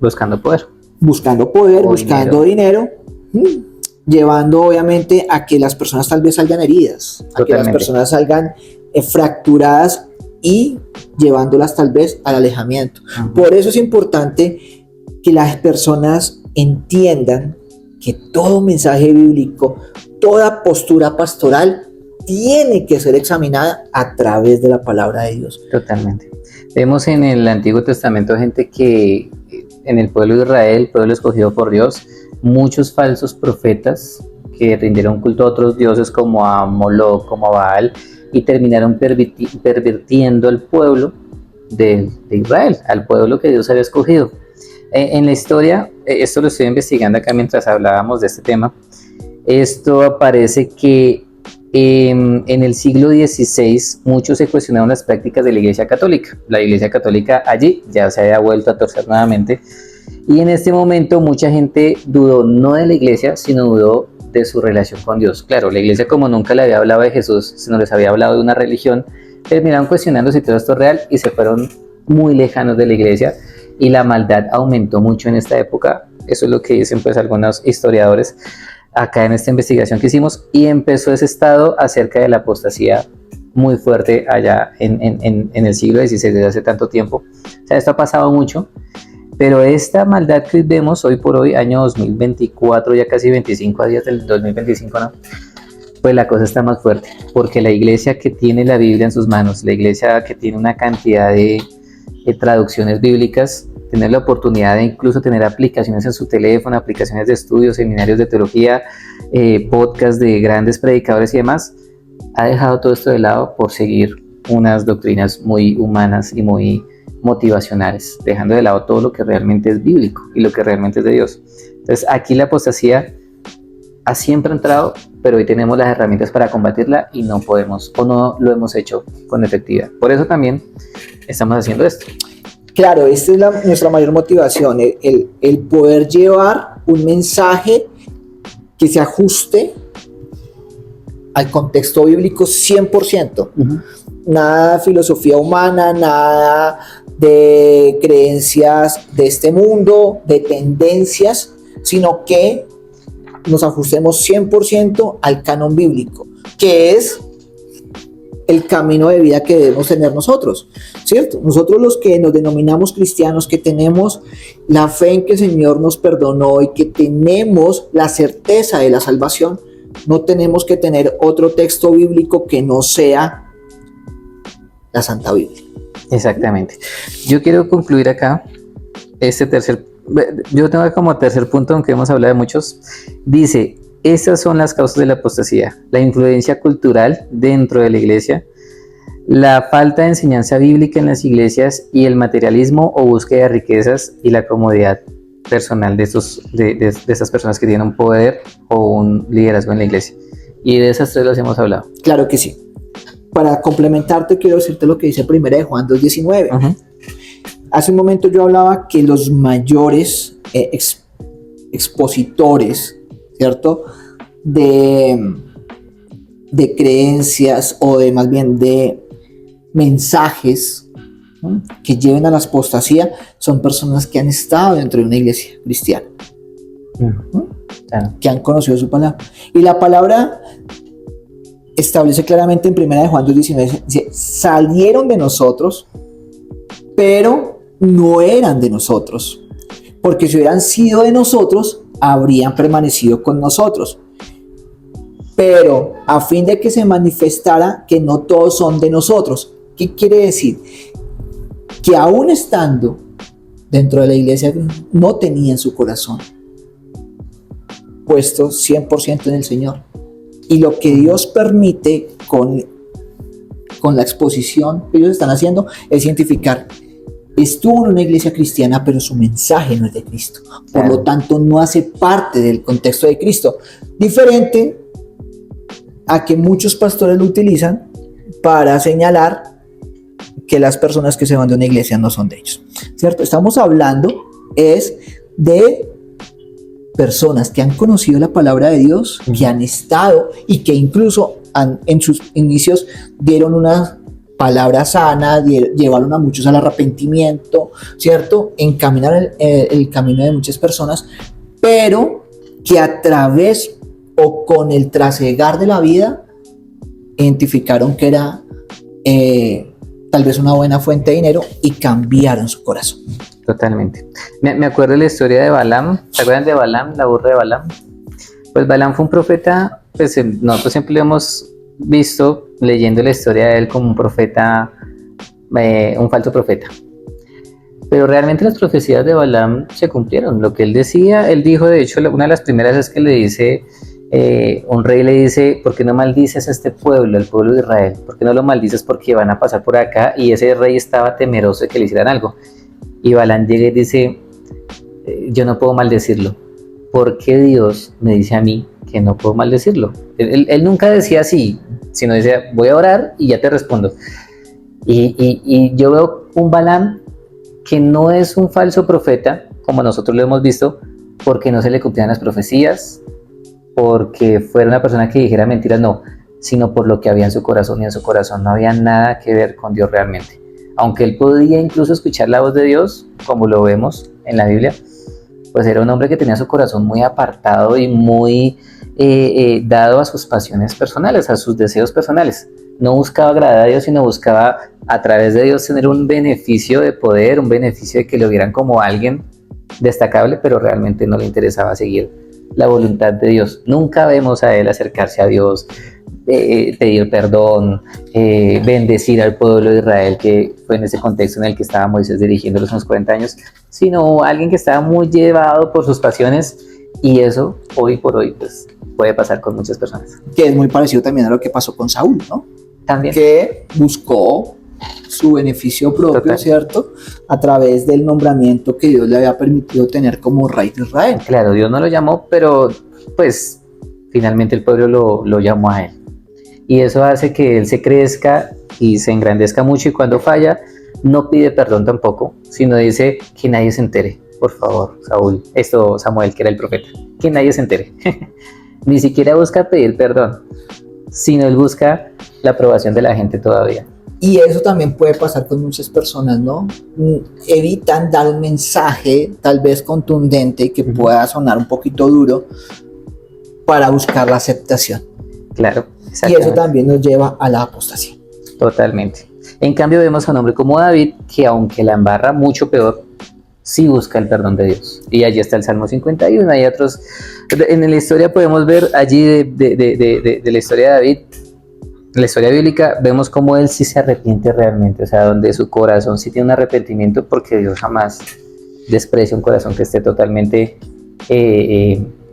A: Buscando poder.
C: Buscando poder,
A: O
C: buscando dinero, llevando obviamente a que las personas tal vez salgan heridas, a que las
A: Totalmente.
C: personas salgan fracturadas y llevándolas tal vez al alejamiento. Por eso es importante que las personas entiendan que todo mensaje bíblico, toda postura pastoral tiene que ser examinada a través de la palabra de Dios.
A: Totalmente. Vemos en el Antiguo Testamento gente que en el pueblo de Israel, pueblo escogido por Dios, muchos falsos profetas que rindieron culto a otros dioses como a Moloch, como a Baal, y terminaron pervirtiendo al pueblo de Israel, al pueblo que Dios había escogido. En la historia, esto lo estoy investigando acá mientras hablábamos de este tema, esto aparece que en el siglo XVI muchos se cuestionaron las prácticas de la Iglesia Católica. La Iglesia Católica allí ya se había vuelto a torcer nuevamente y en este momento mucha gente dudó no de la Iglesia, sino dudó de su relación con Dios. Claro, la Iglesia como nunca le había hablado de Jesús, sino les había hablado de una religión, terminaron cuestionando si todo esto es real y se fueron muy lejanos de la Iglesia y la maldad aumentó mucho en esta época. Eso es lo que dicen pues algunos historiadores acá en esta investigación que hicimos, y empezó ese estado acerca de la apostasía muy fuerte allá en el siglo XVI, desde hace tanto tiempo. O sea, esto ha pasado mucho, pero esta maldad que vemos hoy por hoy, año 2024, ya casi 25 días del 2025, ¿no? Pues la cosa está más fuerte, porque la iglesia que tiene la Biblia en sus manos, la iglesia que tiene una cantidad de traducciones bíblicas, tener la oportunidad de incluso tener aplicaciones en su teléfono, aplicaciones de estudios, seminarios de teología, podcasts de grandes predicadores y demás, ha dejado todo esto de lado por seguir unas doctrinas muy humanas y muy motivacionales, dejando de lado todo lo que realmente es bíblico y lo que realmente es de Dios. Entonces aquí la apostasía ha siempre entrado, pero hoy tenemos las herramientas para combatirla y no podemos o no lo hemos hecho con efectividad. Por eso también estamos haciendo esto.
C: Claro, esta es nuestra mayor motivación, el poder llevar un mensaje que se ajuste al contexto bíblico 100%. Nada de filosofía humana, nada de creencias de este mundo, de tendencias, sino que nos ajustemos 100% al canon bíblico, que es el camino de vida que debemos tener nosotros, ¿cierto? Nosotros los que nos denominamos cristianos, que tenemos la fe en que el Señor nos perdonó y que tenemos la certeza de la salvación, no tenemos que tener otro texto bíblico que no sea la Santa Biblia.
A: Exactamente. Yo quiero concluir acá yo tengo como tercer punto, aunque hemos hablado de muchos. Dice: estas son las causas de la apostasía: la influencia cultural dentro de la iglesia, la falta de enseñanza bíblica en las iglesias y el materialismo o búsqueda de riquezas y la comodidad personal de estas personas que tienen un poder o un liderazgo en la iglesia. Y de esas tres las hemos hablado.
C: Claro que sí. Para complementarte, quiero decirte lo que dice 1 de Juan 2:19. Hace un momento yo hablaba que los mayores expositores, ¿cierto?, de creencias o de más bien de mensajes, ¿no?, que lleven a la apostasía son personas que han estado dentro de una iglesia cristiana, ¿no?,
A: Claro.
C: que han conocido su palabra. Y la palabra establece claramente en 1 de Juan 2:19, dice, salieron de nosotros, pero no eran de nosotros, porque si hubieran sido de nosotros, habrían permanecido con nosotros. Pero a fin de que se manifestara que no todos son de nosotros. ¿Qué quiere decir? Que aún estando dentro de la iglesia, no tenían su corazón puesto 100% en el Señor. Y lo que Dios permite con la exposición que ellos están haciendo es identificar, estuvo en una iglesia cristiana, pero su mensaje no es de Cristo. Por lo tanto, no hace parte del contexto de Cristo. Diferente a que muchos pastores lo utilizan para señalar que las personas que se van de una iglesia no son de ellos, ¿cierto? Estamos hablando es de personas que han conocido la palabra de Dios, que han estado y que incluso en sus inicios dieron una palabra sana, llevaron a muchos al arrepentimiento, ¿cierto? Encaminar el camino de muchas personas, pero que a través o con el trasegar de la vida identificaron que era tal vez una buena fuente de dinero y cambiaron su corazón.
A: Totalmente. Me acuerdo de la historia de Balaam. ¿Se acuerdan de Balaam, la burra de Balaam? Pues Balaam fue un profeta, pues nosotros siempre lo hemos visto leyendo la historia de él como un profeta, un falso profeta. Pero realmente las profecías de Balaam se cumplieron. Lo que él decía, él dijo, de hecho, una de las primeras es que le dice, un rey le dice, ¿por qué no maldices a este pueblo, el pueblo de Israel? ¿Por qué no lo maldices porque van a pasar por acá? Y ese rey estaba temeroso de que le hicieran algo. Y Balaam llega y dice, yo no puedo maldecirlo. ¿Por qué Dios me dice a mí que no puedo maldecirlo? Él nunca decía así, sino decía, voy a orar y ya te respondo. Y yo veo un Balaam que no es un falso profeta, como nosotros lo hemos visto, porque no se le cumplían las profecías, porque fuera una persona que dijera mentiras, no, sino por lo que había en su corazón, y en su corazón no había nada que ver con Dios realmente. Aunque él podía incluso escuchar la voz de Dios, como lo vemos en la Biblia, pues era un hombre que tenía su corazón muy apartado y muy dado a sus pasiones personales, a sus deseos personales. No buscaba agradar a Dios, sino buscaba a través de Dios tener un beneficio de poder, un beneficio de que lo vieran como alguien destacable, pero realmente no le interesaba seguir la voluntad de Dios. Nunca vemos a él acercarse a Dios, pedir perdón, bendecir al pueblo de Israel, que fue en ese contexto en el que estaba Moisés dirigiéndolos unos 40 años, sino alguien que estaba muy llevado por sus pasiones, y eso hoy por hoy pues puede pasar con muchas personas.
C: Que es muy parecido también a lo que pasó con Saúl, ¿no?
A: También.
C: Que buscó su beneficio propio, total, ¿cierto? A través del nombramiento que Dios le había permitido tener como rey de Israel.
A: Claro, Dios no lo llamó, pero pues finalmente el pueblo lo llamó a él. Y eso hace que él se crezca y se engrandezca mucho, y cuando falla no pide perdón tampoco, sino dice que nadie se entere, por favor, Samuel, que era el profeta, que nadie se entere. Ni siquiera busca pedir perdón, sino él busca la aprobación de la gente todavía.
C: Y eso también puede pasar con muchas personas, ¿no? Evitan dar un mensaje tal vez contundente que pueda sonar un poquito duro para buscar la aceptación.
A: Claro.
C: Y eso también nos lleva a la apostasía.
A: Totalmente. En cambio vemos a un hombre como David, que aunque la embarra mucho peor, sí busca el perdón de Dios. Y allí está el Salmo 51, hay otros. En la historia podemos ver allí de la historia de David, la historia bíblica, vemos cómo él sí se arrepiente realmente, o sea, donde su corazón sí tiene un arrepentimiento, porque Dios jamás desprecia un corazón que esté totalmente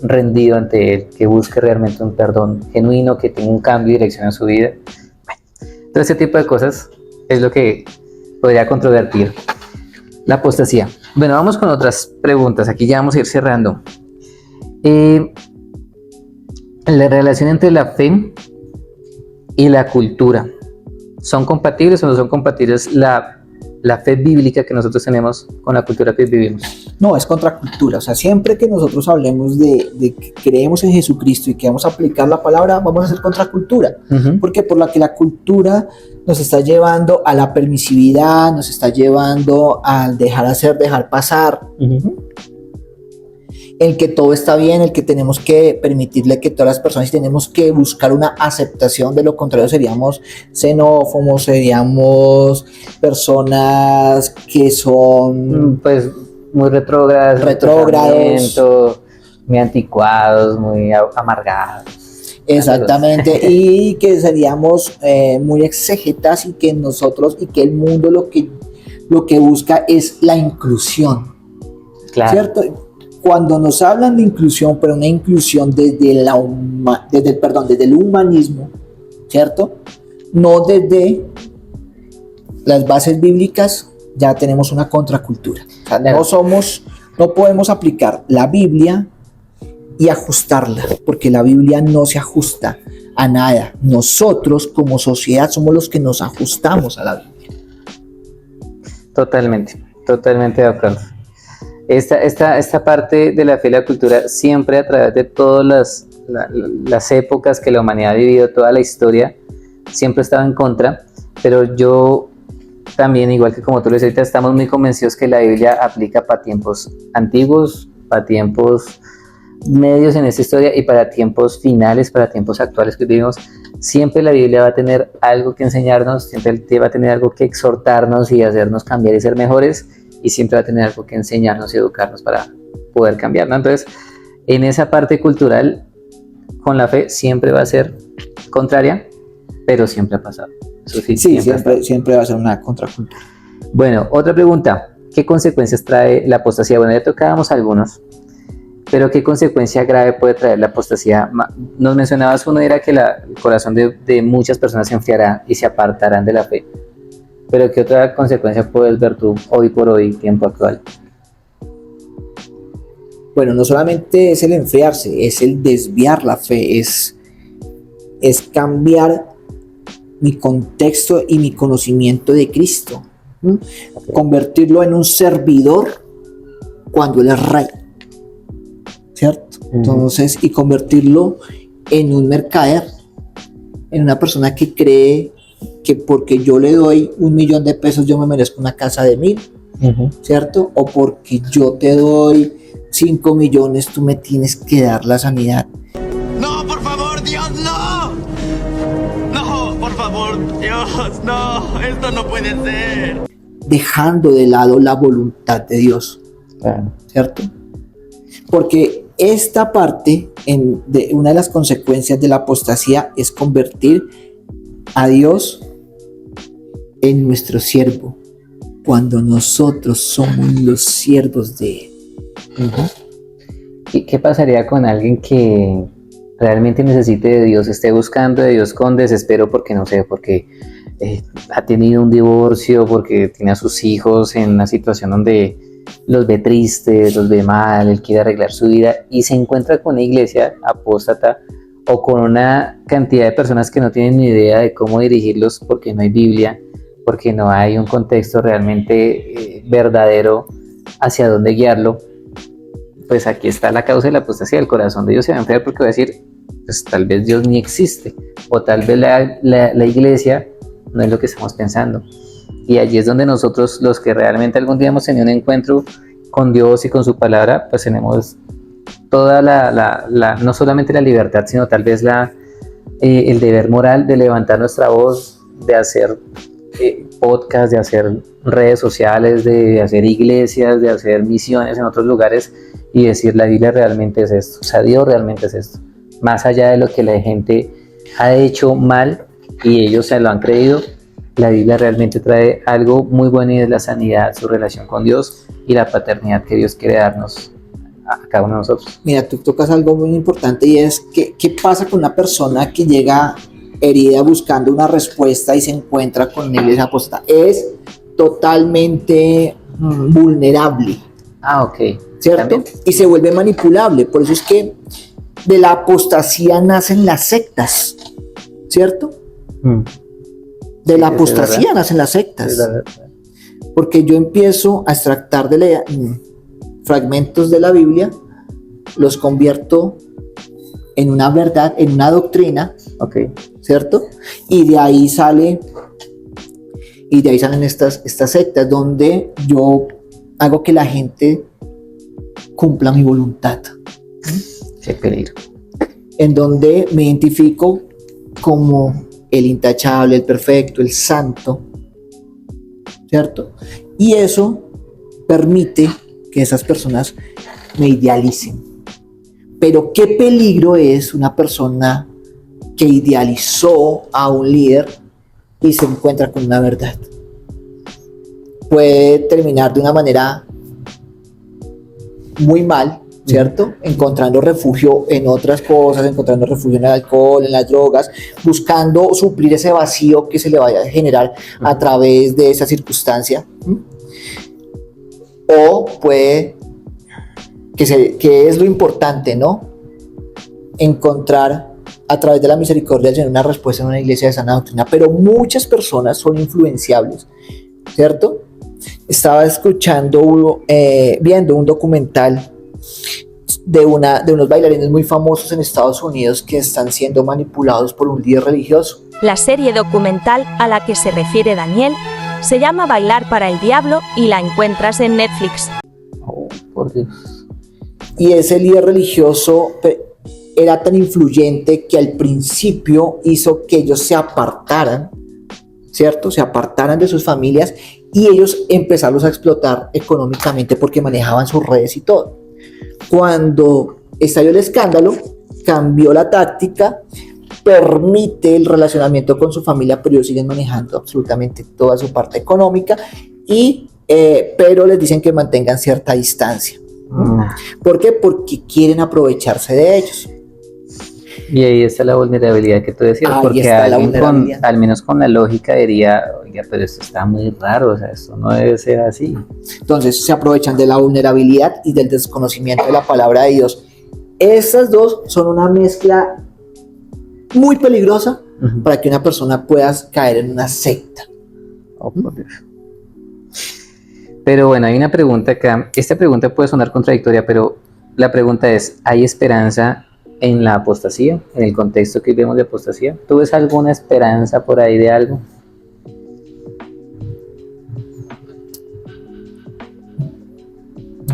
A: rendido ante él, que busque realmente un perdón genuino, que tenga un cambio de dirección en su vida. Bueno, todo ese tipo de cosas es lo que podría controvertir la apostasía. Bueno, vamos con otras preguntas, aquí ya vamos a ir cerrando. La relación entre la fe y la cultura, ¿son compatibles o no son compatibles la fe bíblica que nosotros tenemos con la cultura que vivimos?
C: No, es contracultura. O sea, siempre que nosotros hablemos de que creemos en Jesucristo y que vamos a aplicar la palabra, vamos a hacer contracultura. Porque por la que la cultura nos está llevando a la permisividad, nos está llevando al dejar hacer, dejar pasar. el que todo está bien, el que tenemos que permitirle que todas las personas y tenemos que buscar una aceptación, de lo contrario seríamos xenófobos, seríamos personas que son
A: Pues muy retrógrados, muy anticuados, muy amargados.
C: exactamente, y que seríamos muy exegetas y que nosotros y que el mundo lo que busca es la inclusión,
A: Claro.
C: ¿cierto? Cuando nos hablan de inclusión, pero una inclusión desde el humanismo, ¿cierto? No desde las bases bíblicas, ya tenemos una contracultura. O sea,
A: Claro.
C: no podemos aplicar la Biblia y ajustarla, porque la Biblia no se ajusta a nada. Nosotros como sociedad somos los que nos ajustamos a la Biblia.
A: Totalmente de acuerdo. Esta parte de la fe y la cultura siempre a través de todas las épocas que la humanidad ha vivido, toda la historia, siempre estaba en contra, pero yo también, igual que como tú lo dices ahorita, estamos muy convencidos que la Biblia aplica para tiempos antiguos, para tiempos medios en esta historia y para tiempos finales, para tiempos actuales que vivimos. Siempre la Biblia va a tener algo que enseñarnos, siempre va a tener algo que exhortarnos y hacernos cambiar y ser mejores, y siempre va a tener algo que enseñarnos y educarnos para poder cambiar, ¿no? Entonces, en esa parte cultural, con la fe siempre va a ser contraria, pero siempre ha pasado. Eso sí,
C: Sí,
A: siempre
C: siempre va a ser una contracultura.
A: Bueno, otra pregunta. ¿Qué consecuencias trae la apostasía? Bueno, ya tocábamos algunos, pero ¿qué consecuencia grave puede traer la apostasía? Nos mencionabas uno, era que el corazón de muchas personas se enfriará y se apartarán de la fe. Pero ¿qué otra consecuencia puedes ver tú hoy por hoy, tiempo actual?
C: Bueno, no solamente es el enfriarse, es el desviar la fe, es cambiar mi contexto y mi conocimiento de Cristo.
A: Okay.
C: Convertirlo en un servidor cuando Él es rey, ¿cierto? Entonces, y convertirlo en un mercader, en una persona que cree que porque yo le doy 1.000.000 de pesos yo me merezco una casa de 1.000, ¿cierto? O porque yo te doy 5 millones tú me tienes que dar la sanidad.
G: No, por favor, Dios, no. No, por favor, Dios, no. Esto no puede ser.
C: Dejando de lado la voluntad de Dios,
A: Claro.
C: ¿cierto? Porque esta parte, una de las consecuencias de la apostasía es convertir a Dios en nuestro siervo, cuando nosotros somos los siervos de Él.
A: ¿Y qué pasaría con alguien que realmente necesite de Dios, esté buscando de Dios con desespero porque no sé, porque ha tenido un divorcio, porque tiene a sus hijos en una situación donde los ve tristes, los ve mal, él quiere arreglar su vida y se encuentra con una iglesia apóstata o con una cantidad de personas que no tienen ni idea de cómo dirigirlos porque no hay Biblia, porque no hay un contexto realmente verdadero hacia dónde guiarlo? Pues aquí está la causa de la apostasía. El corazón de Dios se va a enfriar porque va a decir, pues tal vez Dios ni existe, o tal vez la iglesia no es lo que estamos pensando. Y allí es donde nosotros, los que realmente algún día hemos tenido un encuentro con Dios y con su palabra, pues tenemos toda no solamente la libertad, sino tal vez el deber moral de levantar nuestra voz, de hacer podcasts, de hacer redes sociales, de hacer iglesias, de hacer misiones en otros lugares y decir la Biblia realmente es esto, o sea, Dios realmente es esto, más allá de lo que la gente ha hecho mal y ellos se lo han creído. La Biblia realmente trae algo muy bueno y es la sanidad, su relación con Dios y la paternidad que Dios quiere darnos a cada uno de nosotros.
C: Mira, tú tocas algo muy importante y es ¿qué pasa con una persona que llega herida buscando una respuesta y se encuentra con una iglesia apóstata? Es totalmente vulnerable.
A: Ah, ok.
C: ¿Cierto?
A: También.
C: Y se vuelve manipulable. Por eso es que de la apostasía nacen las sectas, ¿cierto? De la apostasía nacen las sectas. Porque yo empiezo a extractar fragmentos de la Biblia, los convierto en una verdad, en una doctrina,
A: Okay.
C: ¿cierto? Y de ahí salen estas sectas donde yo hago que la gente cumpla mi voluntad,
A: Qué peligro.
C: en donde me identifico como el intachable, el perfecto, el santo, ¿cierto? Y eso permite que esas personas me idealicen. Pero qué peligro es una persona que idealizó a un líder y se encuentra con una verdad. Puede terminar de una manera muy mal, ¿cierto? Encontrando refugio en otras cosas, encontrando refugio en el alcohol, en las drogas, buscando suplir ese vacío que se le vaya a generar a través de esa circunstancia. O puede, que es lo importante, ¿no? Encontrar a través de la misericordia del Señor una respuesta en una iglesia de sana doctrina. Pero muchas personas son influenciables, ¿cierto? Estaba viendo un documental de unos bailarines muy famosos en Estados Unidos que están siendo manipulados por un líder religioso.
E: La serie documental a la que se refiere Daniel se llama Bailar para el Diablo y la encuentras en Netflix.
A: Oh, por Dios.
C: Y ese líder religioso era tan influyente que al principio hizo que ellos se apartaran, ¿cierto? Se apartaran de sus familias y ellos empezaron a explotar económicamente porque manejaban sus redes y todo. Cuando estalló el escándalo, cambió la táctica, permite el relacionamiento con su familia, pero ellos siguen manejando absolutamente toda su parte económica, pero les dicen que mantengan cierta distancia. ¿Por qué? Porque quieren aprovecharse de ellos.
A: Y ahí está la vulnerabilidad que tú decías,
C: Ahí
A: porque
C: está la
A: alguien
C: vulnerabilidad.
A: al menos con la lógica diría, oiga, pero esto está muy raro, o sea, esto no debe ser así.
C: Entonces se aprovechan de la vulnerabilidad y del desconocimiento de la palabra de Dios. Estas dos son una mezcla muy peligrosa para que una persona pueda caer en una secta.
A: Oh, por Dios. Pero bueno, hay una pregunta acá. Esta pregunta puede sonar contradictoria, pero la pregunta es, ¿hay esperanza en la apostasía? En el contexto que vemos de apostasía, ¿tú ves alguna esperanza por ahí de algo?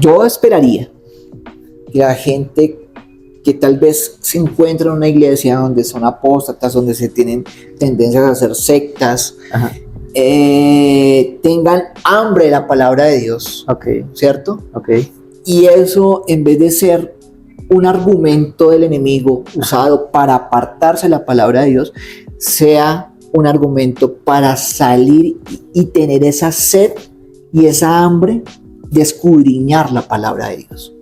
C: Yo esperaría que la gente que tal vez se encuentra en una iglesia donde son apóstatas, donde se tienen tendencias a hacer sectas,
A: Ajá.
C: tengan hambre de la palabra de Dios,
A: Ok,
C: ¿cierto?
A: ok.
C: Y eso, en vez de ser un argumento del enemigo usado para apartarse de la palabra de Dios, sea un argumento para salir y tener esa sed y esa hambre de escudriñar la palabra de Dios.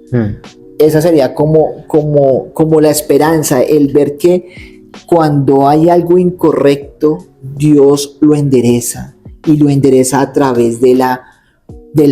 C: Esa sería como la esperanza, el ver que cuando hay algo incorrecto, Dios lo endereza, y lo endereza a través del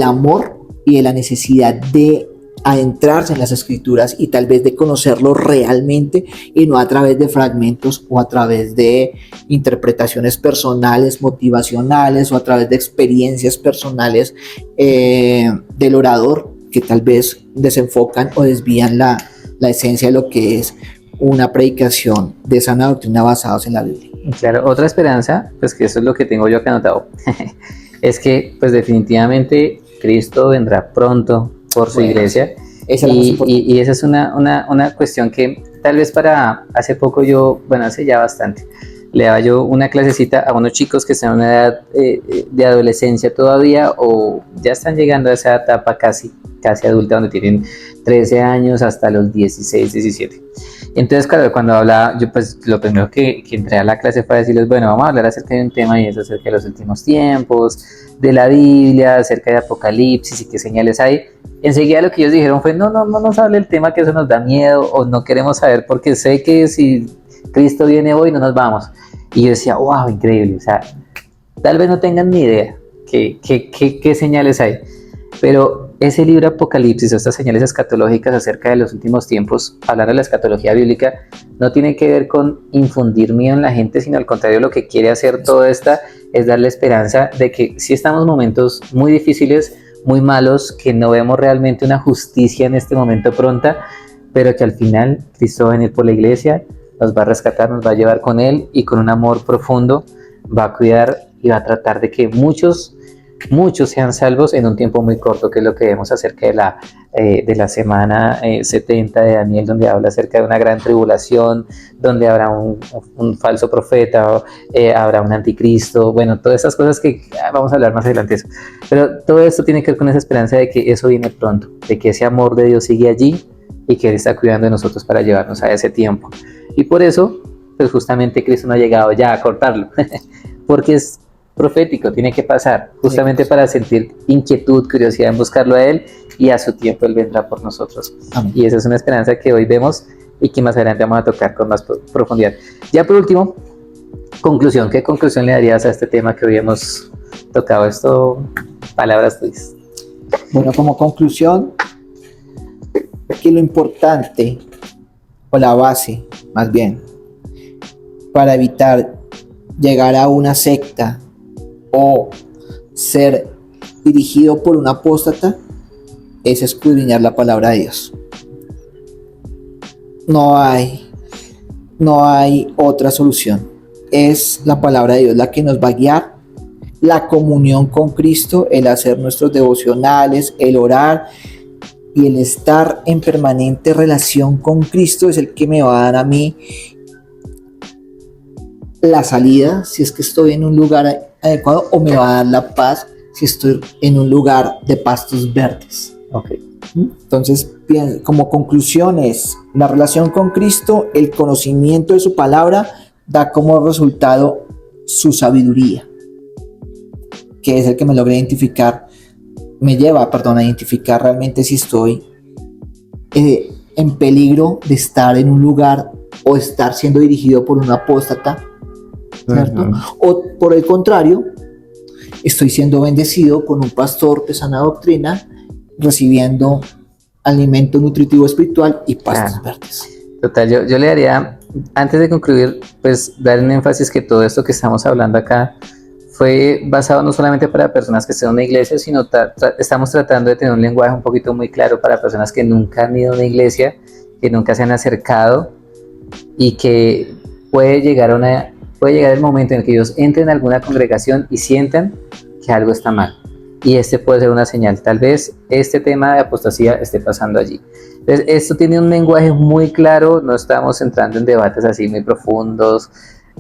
C: amor y de la necesidad de adentrarse en las escrituras y tal vez de conocerlo realmente, y no a través de fragmentos o a través de interpretaciones personales, motivacionales, o a través de experiencias personales del orador, que tal vez desenfocan o desvían la esencia de lo que es una predicación de sana doctrina basados en la Biblia.
A: Claro, otra esperanza, pues que eso es lo que tengo yo acá anotado, es que pues definitivamente Cristo vendrá pronto por su iglesia,
C: esa es la más importante.
A: y esa es una cuestión que tal vez hace poco yo, bueno, hace ya bastante, le daba yo una clasecita a unos chicos que están en una edad de adolescencia todavía, o ya están llegando a esa etapa casi adulta, donde tienen 13 años hasta los 16, 17. Entonces, claro, cuando hablaba, yo pues lo primero que entré a la clase fue decirles, bueno, vamos a hablar acerca de un tema, y es acerca de los últimos tiempos, de la Biblia, acerca de Apocalipsis y qué señales hay. Enseguida lo que ellos dijeron fue, no nos hable el tema, que eso nos da miedo, o no queremos saber, porque sé que si Cristo viene hoy no nos vamos. Y yo decía, wow, increíble, o sea, tal vez no tengan ni idea qué señales hay, pero ese libro Apocalipsis, estas señales escatológicas acerca de los últimos tiempos, hablando de la escatología bíblica, no tiene que ver con infundir miedo en la gente, sino al contrario, lo que quiere hacer todo esta es darle esperanza de que sí estamos en momentos muy difíciles, muy malos, que no vemos realmente una justicia en este momento pronta, pero que al final Cristo va a venir por la iglesia, nos va a rescatar, nos va a llevar con Él, y con un amor profundo va a cuidar y va a tratar de que muchos sean salvos en un tiempo muy corto, que es lo que vemos acerca de de la semana 70 de Daniel, donde habla acerca de una gran tribulación, donde habrá un falso profeta, habrá un anticristo, bueno, todas esas cosas que vamos a hablar más adelante de eso. Pero todo esto tiene que ver con esa esperanza de que eso viene pronto, de que ese amor de Dios sigue allí y que Él está cuidando de nosotros para llevarnos a ese tiempo. Y por eso, pues justamente Cristo no ha llegado ya a cortarlo, porque es profético, tiene que pasar, justamente para sentir inquietud, curiosidad en buscarlo a Él, y a su tiempo Él vendrá por nosotros.
C: Amén.
A: Y esa es una esperanza que hoy vemos y que más adelante vamos a tocar con más profundidad. Ya por último, conclusión. ¿Qué conclusión le darías a este tema que hoy hemos tocado? Esto, palabras tuyas.
C: Bueno, como conclusión, que lo importante, o la base, más bien, para evitar llegar a una secta o ser dirigido por un apóstata, es escudriñar la palabra de Dios. No hay otra solución. Es la palabra de Dios la que nos va a guiar. La comunión con Cristo, el hacer nuestros devocionales, el orar y el estar en permanente relación con Cristo es el que me va a dar a mí la salida si es que estoy en un lugar adecuado, o me va a dar la paz si estoy en un lugar de pastos verdes.
A: Okay.
C: Entonces, como conclusión es la relación con Cristo, el conocimiento de su palabra da como resultado su sabiduría, que es el que me logra identificar, me lleva, a identificar realmente si estoy en peligro de estar en un lugar o estar siendo dirigido por un apóstata, ¿cierto? O por el contrario, estoy siendo bendecido con un pastor de sana doctrina, recibiendo alimento nutritivo espiritual y pastos verdes.
A: Total, yo le daría, antes de concluir, pues dar un énfasis que todo esto que estamos hablando acá fue basado no solamente para personas que estén en una iglesia, sino estamos tratando de tener un lenguaje un poquito muy claro para personas que nunca han ido a una iglesia, que nunca se han acercado, y que puede llegar el momento en el que ellos entren a alguna congregación y sientan que algo está mal. Y este puede ser una señal. Tal vez este tema de apostasía esté pasando allí. Entonces, esto tiene un lenguaje muy claro, no estamos entrando en debates así muy profundos.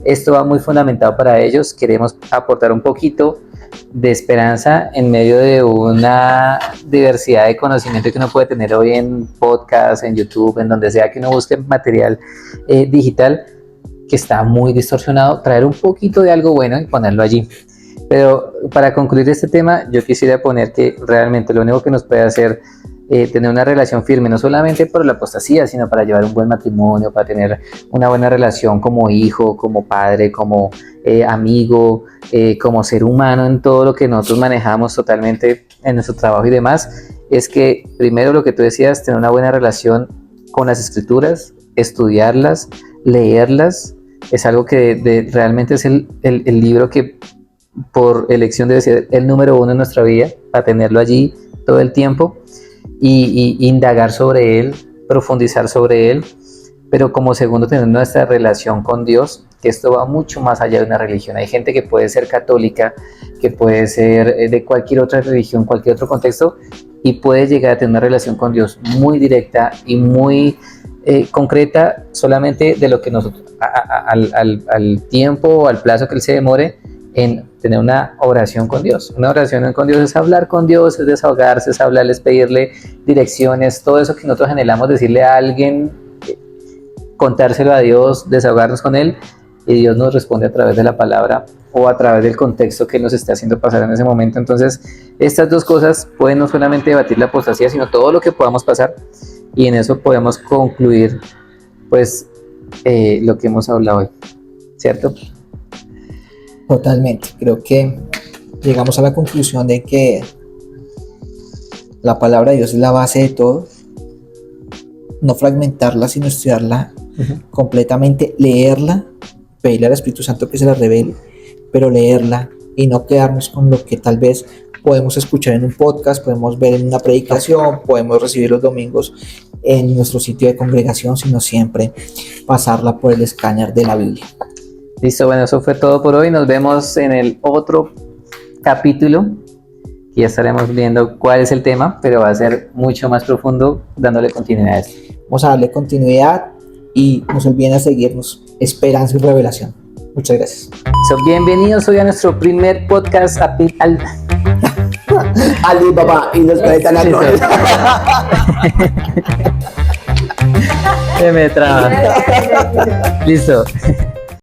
A: Esto va muy fundamentado para ellos. Queremos aportar un poquito de esperanza en medio de una diversidad de conocimiento que uno puede tener hoy en podcast, en YouTube, en donde sea que uno busque material digital que está muy distorsionado, traer un poquito de algo bueno y ponerlo allí. Pero para concluir este tema, yo quisiera poner que realmente lo único que nos puede hacer tener una relación firme, no solamente por la apostasía, sino para llevar un buen matrimonio, para tener una buena relación como hijo, como padre, como amigo, como ser humano, en todo lo que nosotros manejamos totalmente en nuestro trabajo y demás, es que primero lo que tú decías, tener una buena relación con las escrituras, estudiarlas, leerlas, es algo que realmente es el libro que por elección debe ser el número uno en nuestra vida, para tenerlo allí todo el tiempo y indagar sobre él, profundizar sobre él, pero como segundo tener nuestra relación con Dios, que esto va mucho más allá de una religión. Hay gente que puede ser católica, que puede ser de cualquier otra religión, cualquier otro contexto, y puede llegar a tener una relación con Dios muy directa y muy concreta, solamente de lo que nosotros al tiempo o al plazo que él se demore en tener una oración con Dios. Una oración con Dios es hablar con Dios, es desahogarse, es hablarles, pedirle direcciones, todo eso que nosotros anhelamos decirle a alguien, contárselo a Dios, desahogarnos con Él, y Dios nos responde a través de la palabra o a través del contexto que nos esté haciendo pasar en ese momento. Entonces, estas dos cosas pueden no solamente debatir la apostasía, sino todo lo que podamos pasar, y en eso podemos concluir pues lo que hemos hablado hoy, ¿cierto?
C: Totalmente, creo que llegamos a la conclusión de que la palabra de Dios es la base de todo, no fragmentarla sino estudiarla completamente, leerla, pedirle al Espíritu Santo que se la revele, pero leerla y no quedarnos con lo que tal vez podemos escuchar en un podcast, podemos ver en una predicación, podemos recibir los domingos en nuestro sitio de congregación, sino siempre pasarla por el escáner de la Biblia.
A: Listo, bueno, eso fue todo por hoy. Nos vemos en el otro capítulo Y ya estaremos viendo cuál es el tema, pero va a ser mucho más profundo dándole continuidad a esto.
C: Vamos a darle continuidad y no se olviden de seguirnos. Esperanza y Revelación. Muchas gracias.
A: Bienvenidos hoy a nuestro primer podcast
C: Alibaba y los planetas ladrones.
A: Se me traba. Listo.